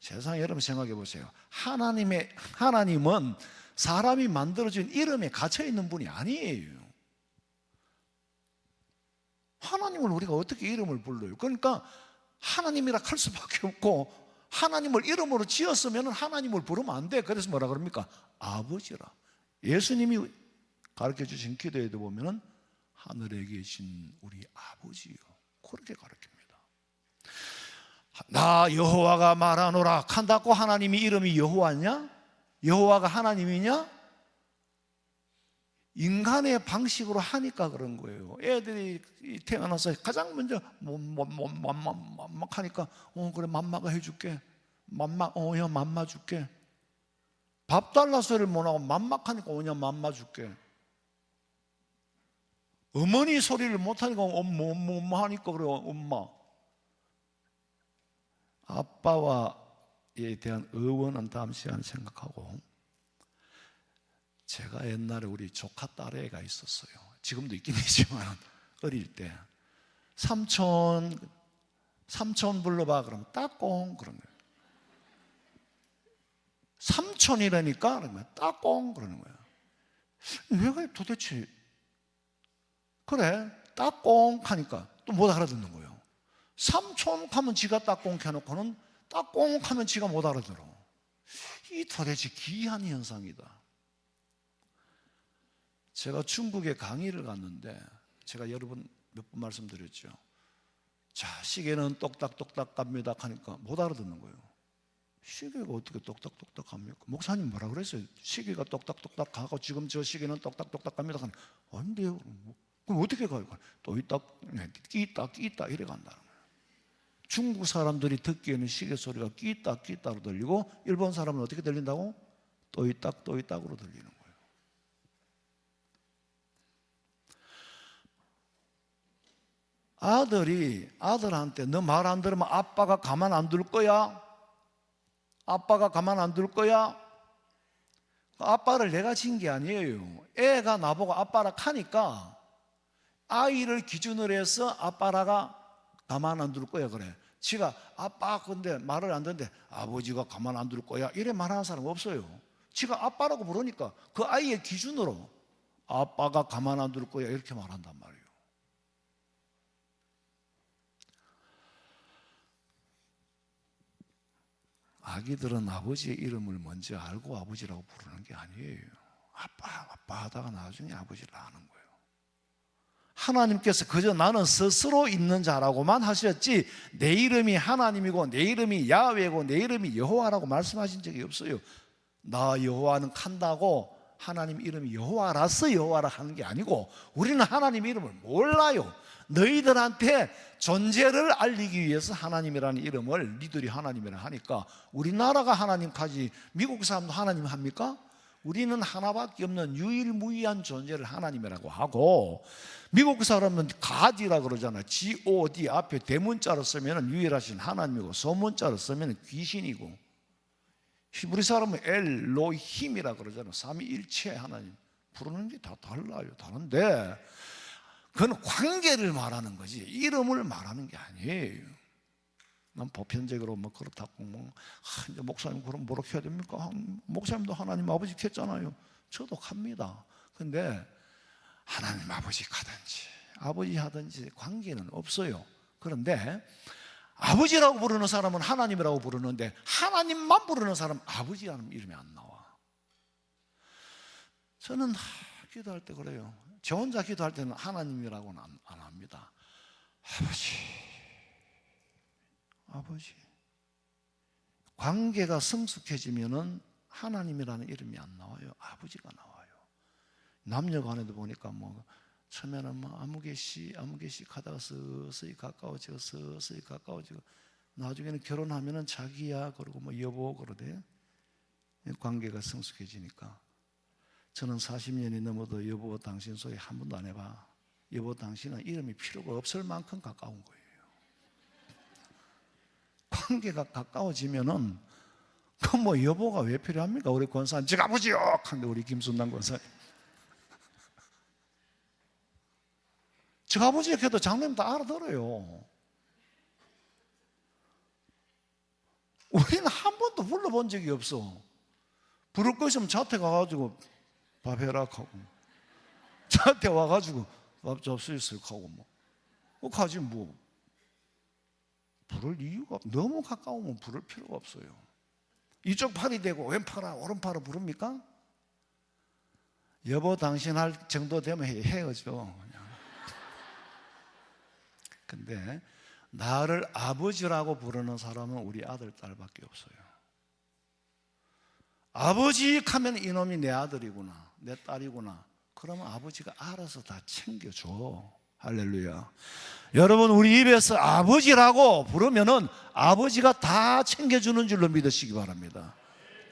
세상에, 여러분 생각해 보세요. 하나님은 사람이 만들어준 이름에 갇혀있는 분이 아니에요. 하나님을 우리가 어떻게 이름을 불러요? 그러니까 하나님이라 할 수밖에 없고, 하나님을 이름으로 지었으면 하나님을 부르면 안 돼. 그래서 뭐라 그럽니까? 아버지라. 예수님이 가르쳐 주신 기도에도 보면은 하늘에 계신 우리 아버지요, 그렇게 가르칩니다. 나 여호와가 말하노라 한다고 하나님이 이름이 여호와냐? 여호와가 하나님이냐? 인간의 방식으로 하니까 그런 거예요. 애들이 태어나서 가장 먼저 맘막하니까 그래 맘마가 해줄게. 야 맘마 줄게. 밥 달라 소리를 못하고 맘막하니까 야 맘마 줄게. 어머니 소리를 못하니까 엄마 하니까 그래 엄마. 아빠와에 대한 의원은 다음 시간에 생각하고, 제가 옛날에 우리 조카 딸애가 있었어요. 지금도 있긴 있지만 어릴 때 삼촌 불러봐 그러면 따꽁 그런 거예요. 삼촌이라니까 그러면 따꽁 그러는 거예요. 왜 도대체 그래 따꽁 하니까 또 못 알아듣는 거예요. 삼촌 하면 지가 따꽁 해놓고는 따꽁 하면 지가 못 알아들어. 이 도대체 기이한 현상이다. 제가 중국에 강의를 갔는데, 제가 여러분 몇 번 말씀드렸죠. 자, 시계는 똑딱똑딱 갑니다 하니까 못 알아듣는 거예요. 시계가 어떻게 똑딱똑딱 갑니까? 목사님 뭐라 그랬어요? 시계가 똑딱똑딱 가고 지금 저 시계는 똑딱똑딱 갑니다 하니까 안 돼요. 그럼 어떻게 가요? 또 있다 끼있다 이래 간다는 거예요. 중국 사람들이 듣기에는 시계 소리가 끼있다로 들리고, 일본 사람은 어떻게 들린다고? 또 있다으로 들리는 거예요. 아들이 아들한테 너 말 안 들으면 아빠가 가만 안 둘 거야? 아빠가 가만 안 둘 거야? 아빠를 내가 진 게 아니에요. 애가 나보고 아빠라 하니까 아이를 기준으로 해서 아빠라가 가만 안 둘 거야 그래. 지가 아빠 근데 말을 안 듣는데 아버지가 가만 안 둘 거야 이래 말하는 사람 없어요. 지가 아빠라고 부르니까 그 아이의 기준으로 아빠가 가만 안 둘 거야 이렇게 말한단 말이에요. 아기들은 아버지의 이름을 먼저 알고 아버지라고 부르는 게 아니에요. 아빠 하다가 나중에 아버지를 아는 거예요. 하나님께서 그저 나는 스스로 있는 자라고만 하셨지 내 이름이 하나님이고 내 이름이 야훼고 내 이름이 여호와라고 말씀하신 적이 없어요. 나 여호와는 한다고 하나님 이름이 여호와라서 여호와라 하는 게 아니고, 우리는 하나님 이름을 몰라요. 너희들한테 존재를 알리기 위해서 하나님이라는 이름을 니들이 하나님이라 하니까, 우리나라가 하나님까지 미국 사람도 하나님 합니까? 우리는 하나밖에 없는 유일무이한 존재를 하나님이라고 하고, 미국 사람은 God이라 그러잖아요. God 앞에 대문자로 쓰면 유일하신 하나님이고 소문자로 쓰면 귀신이고, 히브리 사람은 엘로힘이라 그러잖아요. 삼위일체 하나님 부르는 게 다 달라요. 다른데 그건 관계를 말하는 거지 이름을 말하는 게 아니에요. 난 보편적으로 뭐 그렇다고 이제 목사님 그럼 뭐라고 해야 됩니까? 목사님도 하나님 아버지 했잖아요. 저도 합니다. 근데 하나님 아버지 하든지 아버지 하든지 관계는 없어요. 그런데 아버지라고 부르는 사람은 하나님이라고 부르는데, 하나님만 부르는 사람은 아버지라는 이름이 안 나와. 저는 기도할 때 그래요. 저 혼자 기도할 때는 하나님이라고는 안 합니다. 아버지. 관계가 성숙해지면은 하나님이라는 이름이 안 나와요. 아버지가 나와요. 남녀간에도 보니까 뭐 처음에는 뭐 아무개씨 하다가 서서히 가까워지고 나중에는 결혼하면은 자기야 그러고 뭐 여보 그러대. 관계가 성숙해지니까. 저는 40년이 넘어도 여보 당신 소리 한 번도 안 해봐. 여보 당신은 이름이 필요가 없을 만큼 가까운 거예요. 관계가 가까워지면은 그 뭐 여보가 왜 필요합니까? 우리 권사님 제가 아버지요 한데 우리 김순남 권사님 제가 아버지 해도 장로님 다 알아들어요. 우리는 한 번도 불러본 적이 없어. 부를 거 있으면 저한테 가가지고 밥 해라 하고 저한테 와가지고 밥 접수했을 하고 뭐 가지 뭐 부를 이유가 너무 가까우면 부를 필요가 없어요. 이쪽 팔이 되고 왼팔아 오른팔을 부릅니까? 여보 당신 할 정도 되면 헤어져 그냥. 근데 나를 아버지라고 부르는 사람은 우리 아들 딸밖에 없어요. 아버지 하면 이놈이 내 아들이구나 내 딸이구나 그러면 아버지가 알아서 다 챙겨줘. 할렐루야. 여러분 우리 입에서 아버지라고 부르면은 아버지가 다 챙겨주는 줄로 믿으시기 바랍니다.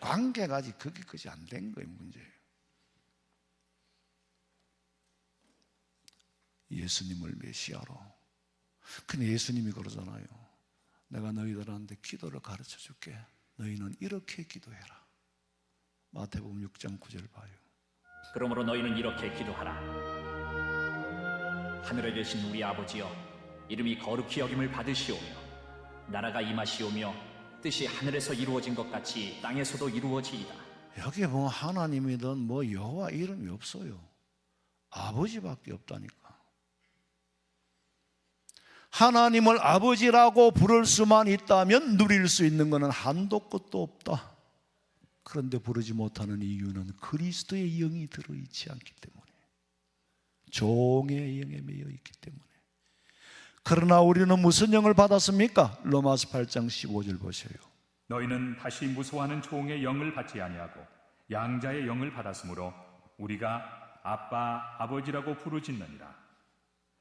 관계가 아직 거기까지 안 된 거예요. 문제예요. 예수님을 메시아로. 근데 예수님이 그러잖아요. 내가 너희들한테 기도를 가르쳐 줄게. 너희는 이렇게 기도해라. 마태복음 6장 9절 봐요. 그러므로 너희는 이렇게 기도하라. 하늘에 계신 우리 아버지여, 이름이 거룩히 여김을 받으시오며 나라가 임하시오며 뜻이 하늘에서 이루어진 것 같이 땅에서도 이루어지이다. 여기 뭐 하나님이든 뭐 여호와 이름이 없어요. 아버지밖에 없다니까. 하나님을 아버지라고 부를 수만 있다면 누릴 수 있는 것은 한도 끝도 없다. 그런데 부르지 못하는 이유는 그리스도의 영이 들어있지 않기 때문에, 종의 영에 매여 있기 때문에. 그러나 우리는 무슨 영을 받았습니까? 로마서 8장 15절 보세요. 너희는 다시 무소하는 종의 영을 받지 아니하고 양자의 영을 받았으므로 우리가 아빠 아버지라고 부르짖느니라.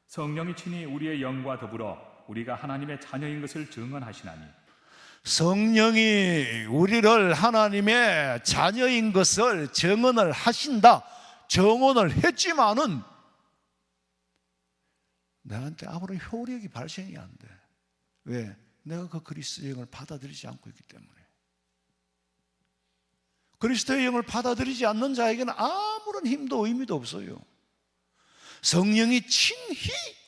성령이 친히 우리의 영과 더불어 우리가 하나님의 자녀인 것을 증언하시나니. 성령이 우리를 하나님의 자녀인 것을 증언을 하신다. 증언을 했지만은 나한테 아무런 효력이 발생이 안 돼. 왜? 내가 그 그리스도의 영을 받아들이지 않고 있기 때문에. 그리스도의 영을 받아들이지 않는 자에게는 아무런 힘도 의미도 없어요. 성령이 친히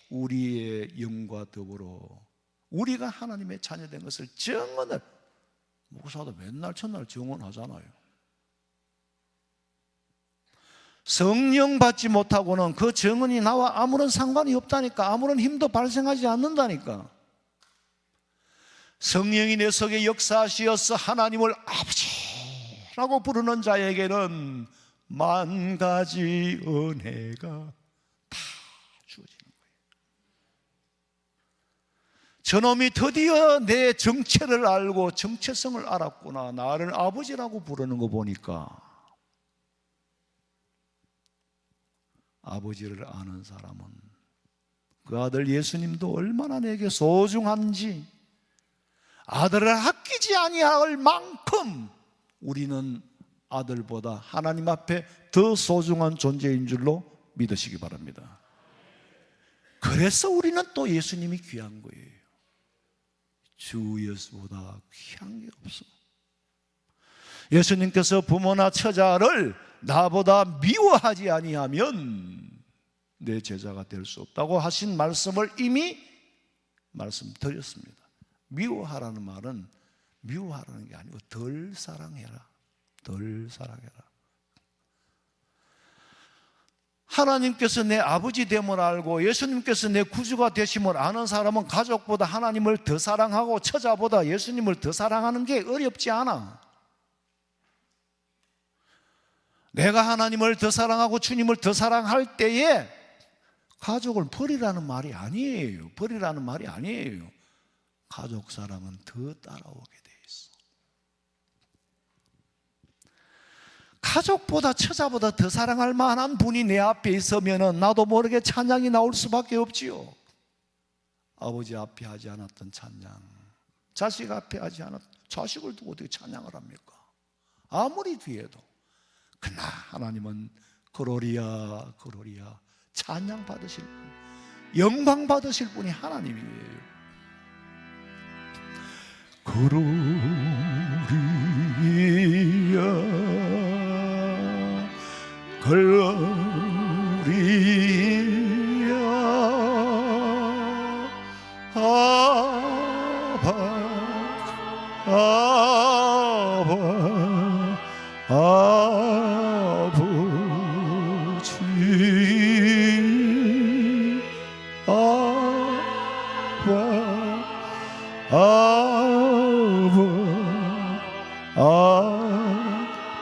우리의 영과 더불어 우리가 하나님의 자녀된 것을 증언을, 목사도 맨날 첫날 증언하잖아요. 성령 받지 못하고는 그 증언이 나와 아무런 상관이 없다니까. 아무런 힘도 발생하지 않는다니까. 성령이 내 속에 역사하시어서 하나님을 아버지라고 부르는 자에게는 만 가지 은혜가 다 주어지는 거예요. 저놈이 드디어 내 정체를 알고 정체성을 알았구나. 나를 아버지라고 부르는 거 보니까 아버지를 아는 사람은 그 아들 예수님도 얼마나 내게 소중한지, 아들을 아끼지 아니할 만큼 우리는 아들보다 하나님 앞에 더 소중한 존재인 줄로 믿으시기 바랍니다. 그래서 우리는 또 예수님이 귀한 거예요. 주 예수보다 귀한 게 없어. 예수님께서 부모나 처자를 나보다 미워하지 아니하면 내 제자가 될 수 없다고 하신 말씀을 이미 말씀드렸습니다. 미워하라는 말은 미워하라는 게 아니고 덜 사랑해라. 덜 사랑해라. 하나님께서 내 아버지 됨을 알고 예수님께서 내 구주가 되심을 아는 사람은 가족보다 하나님을 더 사랑하고 처자보다 예수님을 더 사랑하는 게 어렵지 않아. 내가 하나님을 더 사랑하고 주님을 더 사랑할 때에 가족을 버리라는 말이 아니에요. 버리라는 말이 아니에요. 가족 사랑은 더 따라오게 돼 있어. 가족보다 처자보다 더 사랑할 만한 분이 내 앞에 있으면 나도 모르게 찬양이 나올 수밖에 없지요. 아버지 앞에 하지 않았던 찬양, 자식 앞에 하지 않았던, 자식을 두고 어떻게 찬양을 합니까? 아무리 뒤에도. 그러나 하나님은 그로리야 그로리야 찬양 받으실 분, 영광 받으실 분이 하나님이에요. 그로리야 그로리야 아바 아버지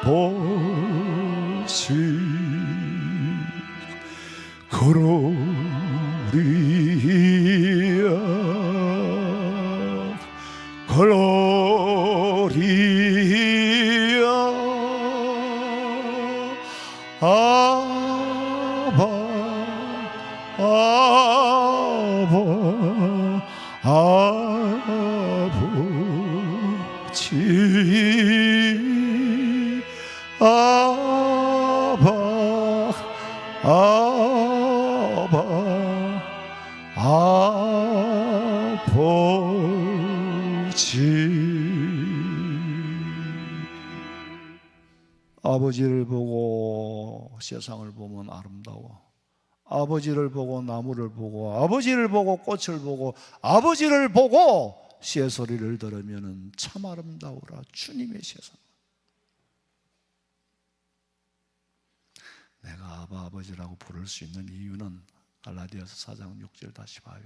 아버지 그로리야 그로리야 아바 아버지 아버지를 보고 세상을 보면 아름다워. 아버지를 보고 나무를 보고 아버지를 보고 꽃을 보고 아버지를 보고 쇠소리를 들으면 참 아름다우라. 주님의 세상. 내가 아버지라고 부를 수 있는 이유는 갈라디아서 4장 6절 다시 봐요.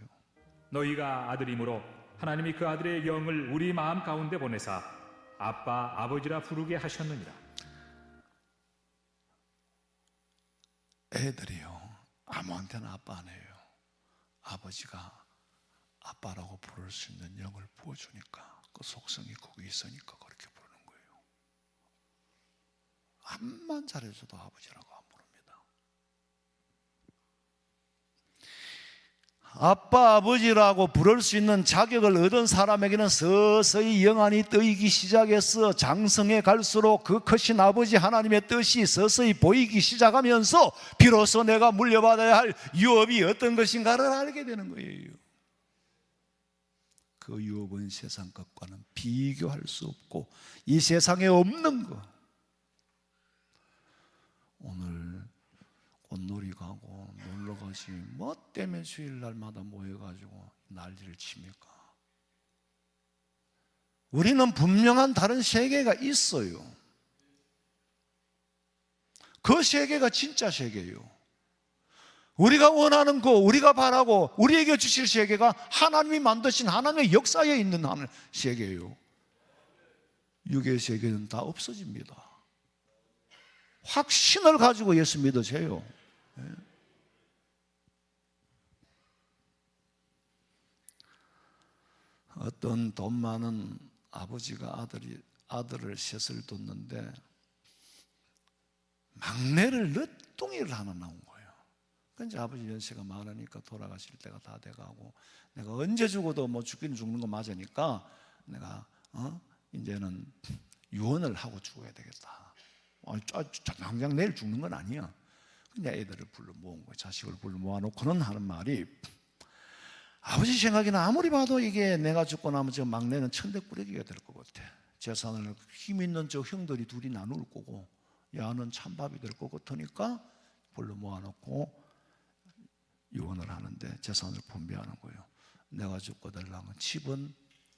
너희가 아들이므로 하나님이 그 아들의 영을 우리 마음 가운데 보내사 아빠 아버지라 부르게 하셨느니라. 애들이요 아무한테나 아빠 안 해요. 아버지가 아빠라고 부를 수 있는 영을 부어주니까 그 속성이 거기 있으니까 그렇게 부르는 거예요. 암만 잘해줘도 아버지라고 안 부릅니다. 아빠 아버지라고 부를 수 있는 자격을 얻은 사람에게는 서서히 영안이 뜨이기 시작해서 장성해 갈수록 그 크신 아버지 하나님의 뜻이 서서히 보이기 시작하면서 비로소 내가 물려받아야 할 유업이 어떤 것인가를 알게 되는 거예요. 그 유업은 세상 것과는 비교할 수 없고 이 세상에 없는 거. 오늘 꽃놀이 가고 놀러 가지 뭐 때문에 주일날마다 모여가지고 난리를 칩니까? 우리는 분명한 다른 세계가 있어요. 그 세계가 진짜 세계예요. 우리가 원하는 거, 우리가 바라고 우리에게 주실 세계가 하나님이 만드신 하나님의 역사에 있는 하늘 세계예요. 육의 세계는 다 없어집니다. 확신을 가지고 예수 믿으세요. 어떤 돈 많은 아버지가 아들을 셋을 뒀는데 막내를 늦둥이를 하나 나온 거예요. 그러니까 아버지 연세가 많으니까 돌아가실 때가 다 돼가고 내가 언제 죽어도 뭐 죽기는 죽는 거 맞으니까 내가 이제는 유언을 하고 죽어야 되겠다. 당장 내일 죽는 건 아니야. 그냥 애들을 불러 모은 거예요. 자식을 불러 모아놓고는 하는 말이 아버지 생각에는 아무리 봐도 이게 내가 죽고 나면 저 막내는 천대꾸러기가 될 것 같아. 재산을 힘 있는 저 형들이 둘이 나눌 거고 야는 찬밥이 될 것 같으니까 불러 모아놓고 유언을 하는데 재산을 분배하는 거예요. 내가 죽고 달라면 집은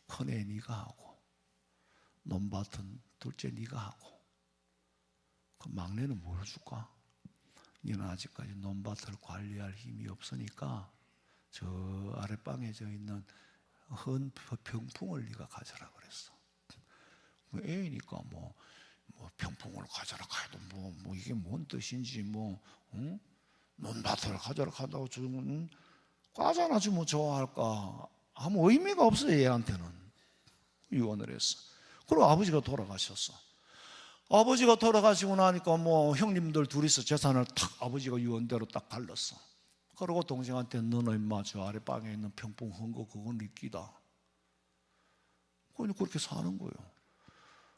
큰애 네가 하고 논밭은 둘째 네가 하고 그 막내는 뭘 줄까? 너는 아직까지 논밭을 관리할 힘이 없으니까 저 아랫방에 저 있는 헌 병풍을 네가 가져라 그랬어. 애니까 뭐 병풍을 가져라 가도 뭐 이게 뭔 뜻인지 논밭을 가져라 가다고 주면 과자나지 뭐 좋아할까? 아무 의미가 없어요. 얘한테는. 유언을 했어. 그리고 아버지가 돌아가셨어. 아버지가 돌아가시고 나니까 뭐 형님들 둘이서 재산을 탁 아버지가 유언대로 딱 갈랐어. 그러고 동생한테 너는 임마 저 아랫방에 있는 평풍 헌 거 그건 네 끼다. 그렇게 사는 거예요.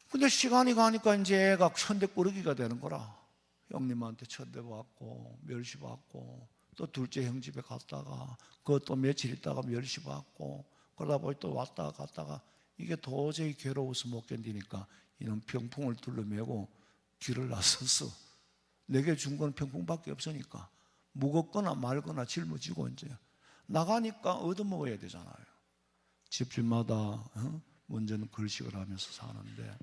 근데 시간이 가니까 이제 애가 천대꾸러기가 되는 거라. 형님한테 천대받고 멸시받고 또 둘째 형 집에 갔다가 그것도 며칠 있다가 멸시받고 그러다 보니 또 왔다가 갔다가 이게 도저히 괴로워서 못 견디니까 이놈 병풍을 둘러매고 길을 나섰어. 내게 준 건 병풍밖에 없으니까 무겁거나 말거나 짊어지고 이제 나가니까 얻어먹어야 되잖아요. 집집마다 먼저는 걸식을 하면서 사는데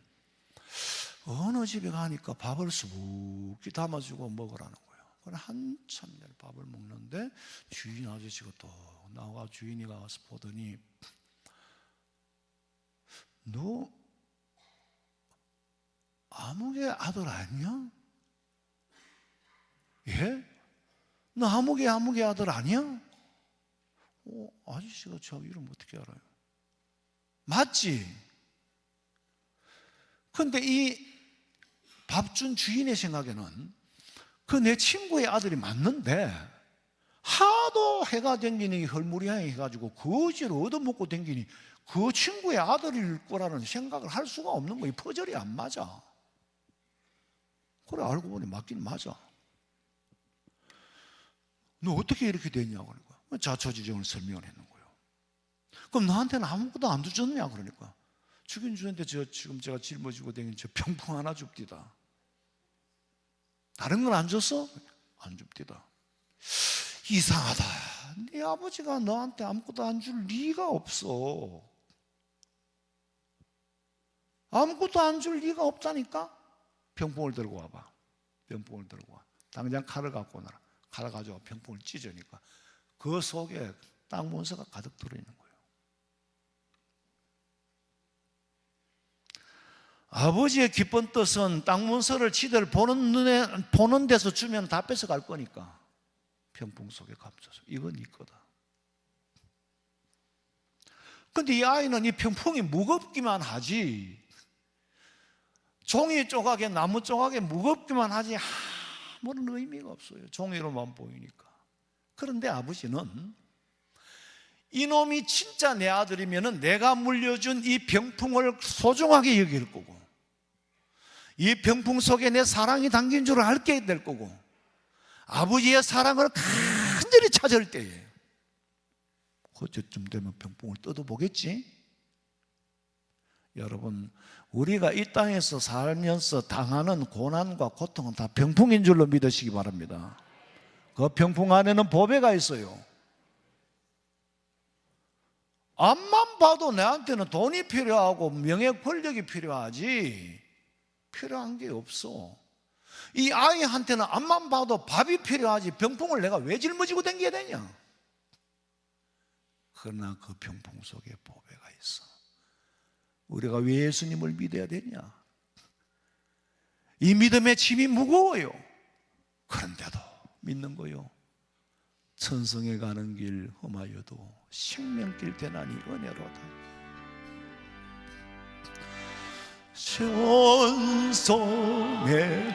어느 집에 가니까 밥을 수북히 담아주고 먹으라는 거예요. 그래 한참 밥을 먹는데 주인 아저씨가 또 나와 주인이가 와서 보더니 너 아무개 아들 아니야? 예? 너 아무개 아들 아니야? 아저씨가 저 이름 어떻게 알아요? 맞지? 근데 이 밥 준 주인의 생각에는 그 내 친구의 아들이 맞는데 하도 해가 댕기니 헐무리하게 해가지고 거지를 얻어먹고 댕기니 그 친구의 아들일 거라는 생각을 할 수가 없는 거예요. 퍼즐이 안 맞아. 그래 알고 보니 맞긴 맞아. 너 어떻게 이렇게 됐냐고 그러니까 자초지종을 설명을 했는 거예요. 그럼 너한테는 아무것도 안 주셨냐 그러니까 주긴 주는데 지금 제가 짊어지고 다니는 저 병풍 하나 줍디다. 다른 건 안 줬어? 안 줍디다. 이상하다. 네 아버지가 너한테 아무것도 안 줄 리가 없어. 아무것도 안 줄 리가 없다니까. 병풍을 들고 와봐. 병풍을 들고 와. 당장 칼을 갖고 오너라. 칼을 가져와 병풍을 찢으니까 그 속에 땅 문서가 가득 들어있는 거예요. 아버지의 기쁜 뜻은 땅 문서를 지들 보는 데서 주면 다 뺏어갈 거니까 병풍 속에 감춰서 이건 네 거다. 근데 이 아이는 이 병풍이 무겁기만 하지 종이 조각에 나무 조각에 무겁기만 하지 아무런 의미가 없어요. 종이로만 보이니까. 그런데 아버지는 이놈이 진짜 내 아들이면 내가 물려준 이 병풍을 소중하게 여길 거고 이 병풍 속에 내 사랑이 담긴 줄 알게 될 거고 아버지의 사랑을 간절히 찾을 때에 그때쯤 되면 병풍을 뜯어보겠지? 여러분 우리가 이 땅에서 살면서 당하는 고난과 고통은 다 병풍인 줄로 믿으시기 바랍니다. 그 병풍 안에는 보배가 있어요. 앞만 봐도 내한테는 돈이 필요하고 명예 권력이 필요하지 필요한 게 없어. 이 아이한테는 앞만 봐도 밥이 필요하지 병풍을 내가 왜 짊어지고 다녀야 되냐? 그러나 그 병풍 속에 보배가 있어. 우리가 왜 예수님을 믿어야 되냐? 이 믿음의 짐이 무거워요. 그런데도 믿는 거요. 천성에 가는 길 험하여도 생명길 되나니 은혜로다. 천성에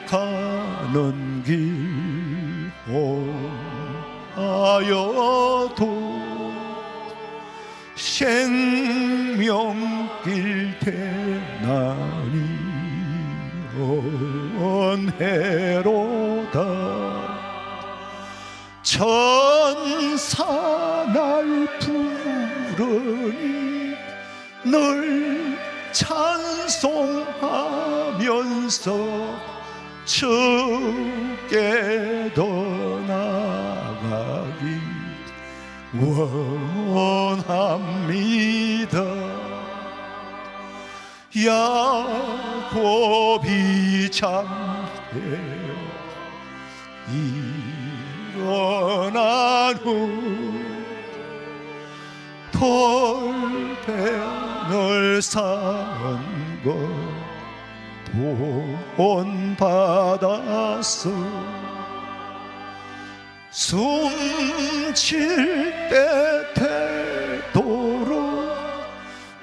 가는 길 험하여도 생명길 되나니 은혜로다. 천사 날 부르니 늘 찬송하면서 주께도 나가기 원합니다. 야곱이 잠되어 일어난 후 돌변을 산 것 본받았어. 숨쉴 때 되도록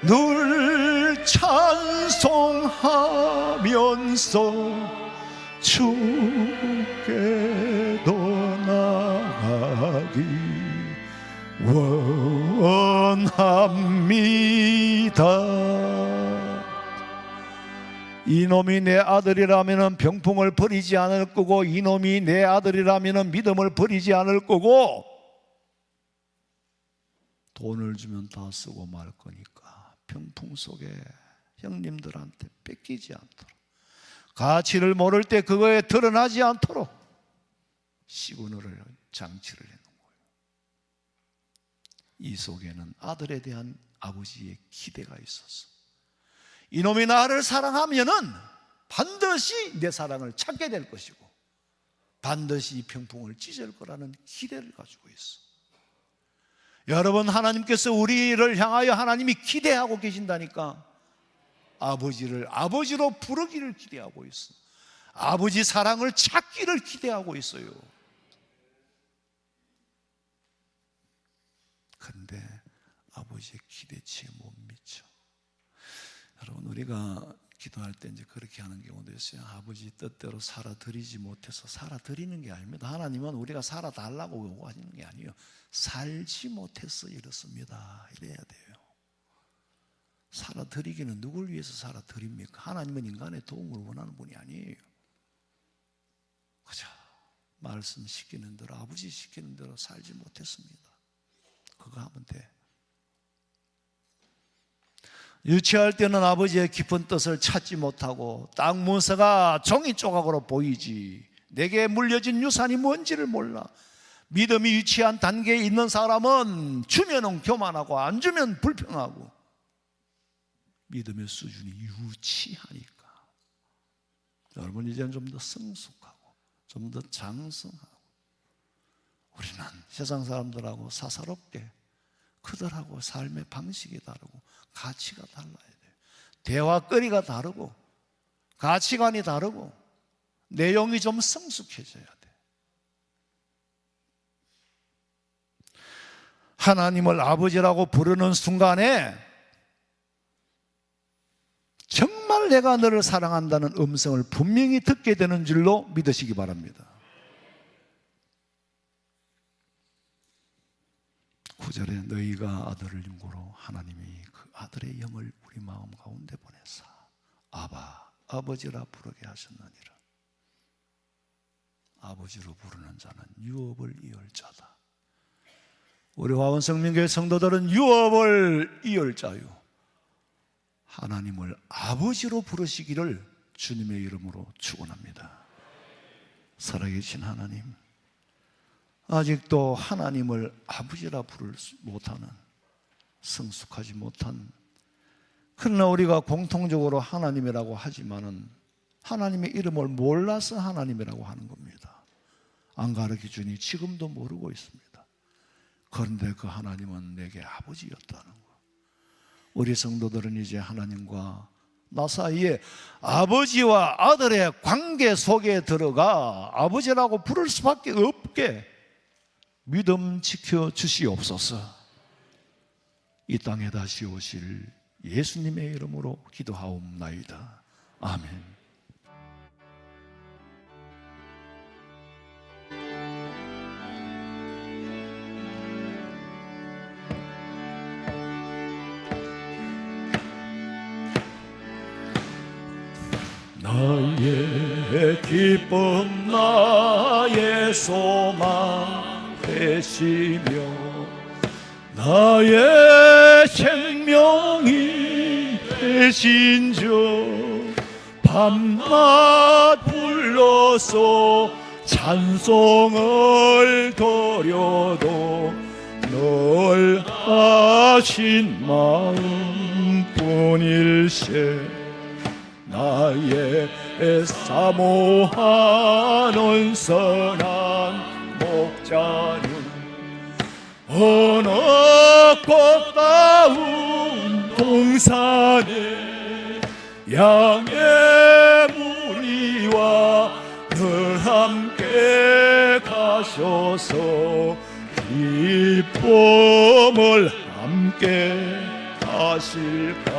늘 찬송하면서 주께도 나가기 원합니다. 이놈이 내 아들이라면 병풍을 버리지 않을 거고, 이놈이 내 아들이라면 믿음을 버리지 않을 거고, 돈을 주면 다 쓰고 말 거니까 병풍 속에 형님들한테 뺏기지 않도록, 가치를 모를 때 그거에 드러나지 않도록 시그널을 장치를 해놓은 거예요. 이 속에는 아들에 대한 아버지의 기대가 있었어. 이놈이 나를 사랑하면은 반드시 내 사랑을 찾게 될 것이고, 반드시 이 병풍을 찢을 거라는 기대를 가지고 있어. 여러분, 하나님께서 우리를 향하여 하나님이 기대하고 계신다니까. 아버지를 아버지로 부르기를 기대하고 있어. 아버지 사랑을 찾기를 기대하고 있어요. 그런데 아버지의 기대치에 못 미쳐. 여러분, 우리가 기도할 때 이제 그렇게 하는 경우도 있어요. 아버지 뜻대로 살아드리지 못해서, 살아드리는 게 아닙니다. 하나님은 우리가 살아달라고 요구하시는 게 아니에요. 살지 못해서 이렇습니다, 이래야 돼요. 살아드리기는 누굴 위해서 살아드립니까? 하나님은 인간의 도움을 원하는 분이 아니에요. 그죠? 말씀 시키는 대로, 아버지 시키는 대로 살지 못했습니다. 그거 하면 돼. 유치할 때는 아버지의 깊은 뜻을 찾지 못하고 땅 문서가 종이 조각으로 보이지, 내게 물려진 유산이 뭔지를 몰라. 믿음이 유치한 단계에 있는 사람은 주면은 교만하고 안 주면 불평하고, 믿음의 수준이 유치하니까. 여러분, 이제는 좀 더 성숙하고 좀 더 장성하고, 우리는 세상 사람들하고 사사롭게, 그들하고 삶의 방식이 다르고 가치가 달라야 돼요. 대화거리가 다르고 가치관이 다르고 내용이 좀 성숙해져야 돼. 하나님을 아버지라고 부르는 순간에 정말 내가 너를 사랑한다는 음성을 분명히 듣게 되는 줄로 믿으시기 바랍니다. 9절에 너희가 아들을 인고로 하나님이 그 아들의 영을 우리 마음 가운데 보내사 아바, 아버지라 부르게 하셨느니라. 아버지로 부르는 자는 유업을 이을 자다. 우리 화원성민교회 성도들은 유업을 이을 자요, 하나님을 아버지로 부르시기를 주님의 이름으로 축원합니다. 살아계신 하나님, 아직도 하나님을 아버지라 부를 못하는, 성숙하지 못한, 그러나 우리가 공통적으로 하나님이라고 하지만은 하나님의 이름을 몰라서 하나님이라고 하는 겁니다. 안 가르쳐주니 지금도 모르고 있습니다. 그런데 그 하나님은 내게 아버지였다는 거. 우리 성도들은 이제 하나님과 나 사이에 아버지와 아들의 관계 속에 들어가 아버지라고 부를 수밖에 없게 믿음 지켜 주시옵소서. 이 땅에 다시 오실 예수님의 이름으로 기도하옵나이다. 아멘. 나의 기쁨, 나의 소망 되시며 나의 생명이 되신 주, 밤낮 불러서 찬송을 드려도 널 아신 마음뿐일세. 나의 사모하는 선한 목자는 어느 꽃다운 동산에 양의 무리와 늘 함께 가셔서 기쁨을 함께 하실까.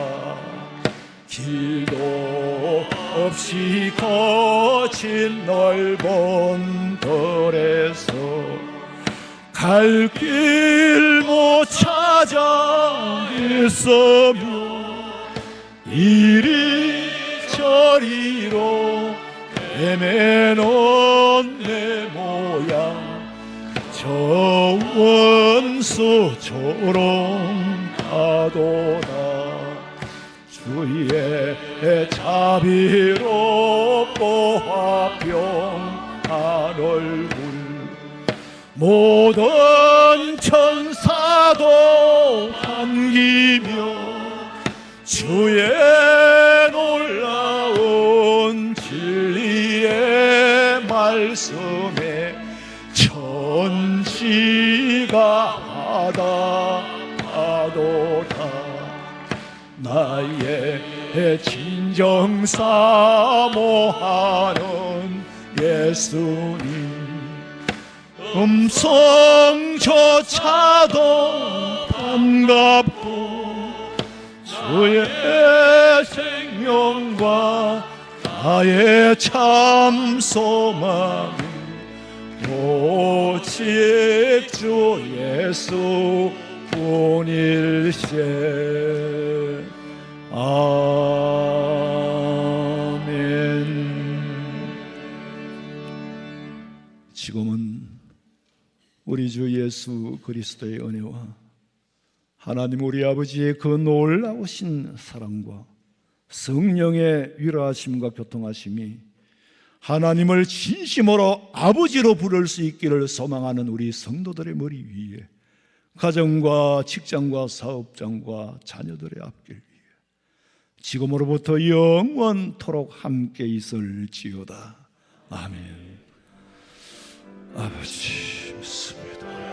길도 없이 거친 넓은 들에서 갈 길 못 찾아 있으며 이리저리 머리로 헤매는 내 모양 저 원수처럼 하도다 주의 자비롭고 화평한 얼굴 모든 천사도 반기며 주의 놀라운 진리의 말씀에 천지가 하도다 나의 진정 사모하는 예수님 음성조차도 반갑고 주의 생명과 나의 참 소망은 오직 주 예수 뿐일세. 아멘. 지금은 우리 주 예수 그리스도의 은혜와 하나님 우리 아버지의 그 놀라우신 사랑과 성령의 위로하심과 교통하심이 하나님을 진심으로 아버지로 부를 수 있기를 소망하는 우리 성도들의 머리 위에 가정과 직장과 사업장과 자녀들의 앞길 위에 지금으로부터 영원토록 함께 있을지어다. 아멘. 아버지 믿습니다.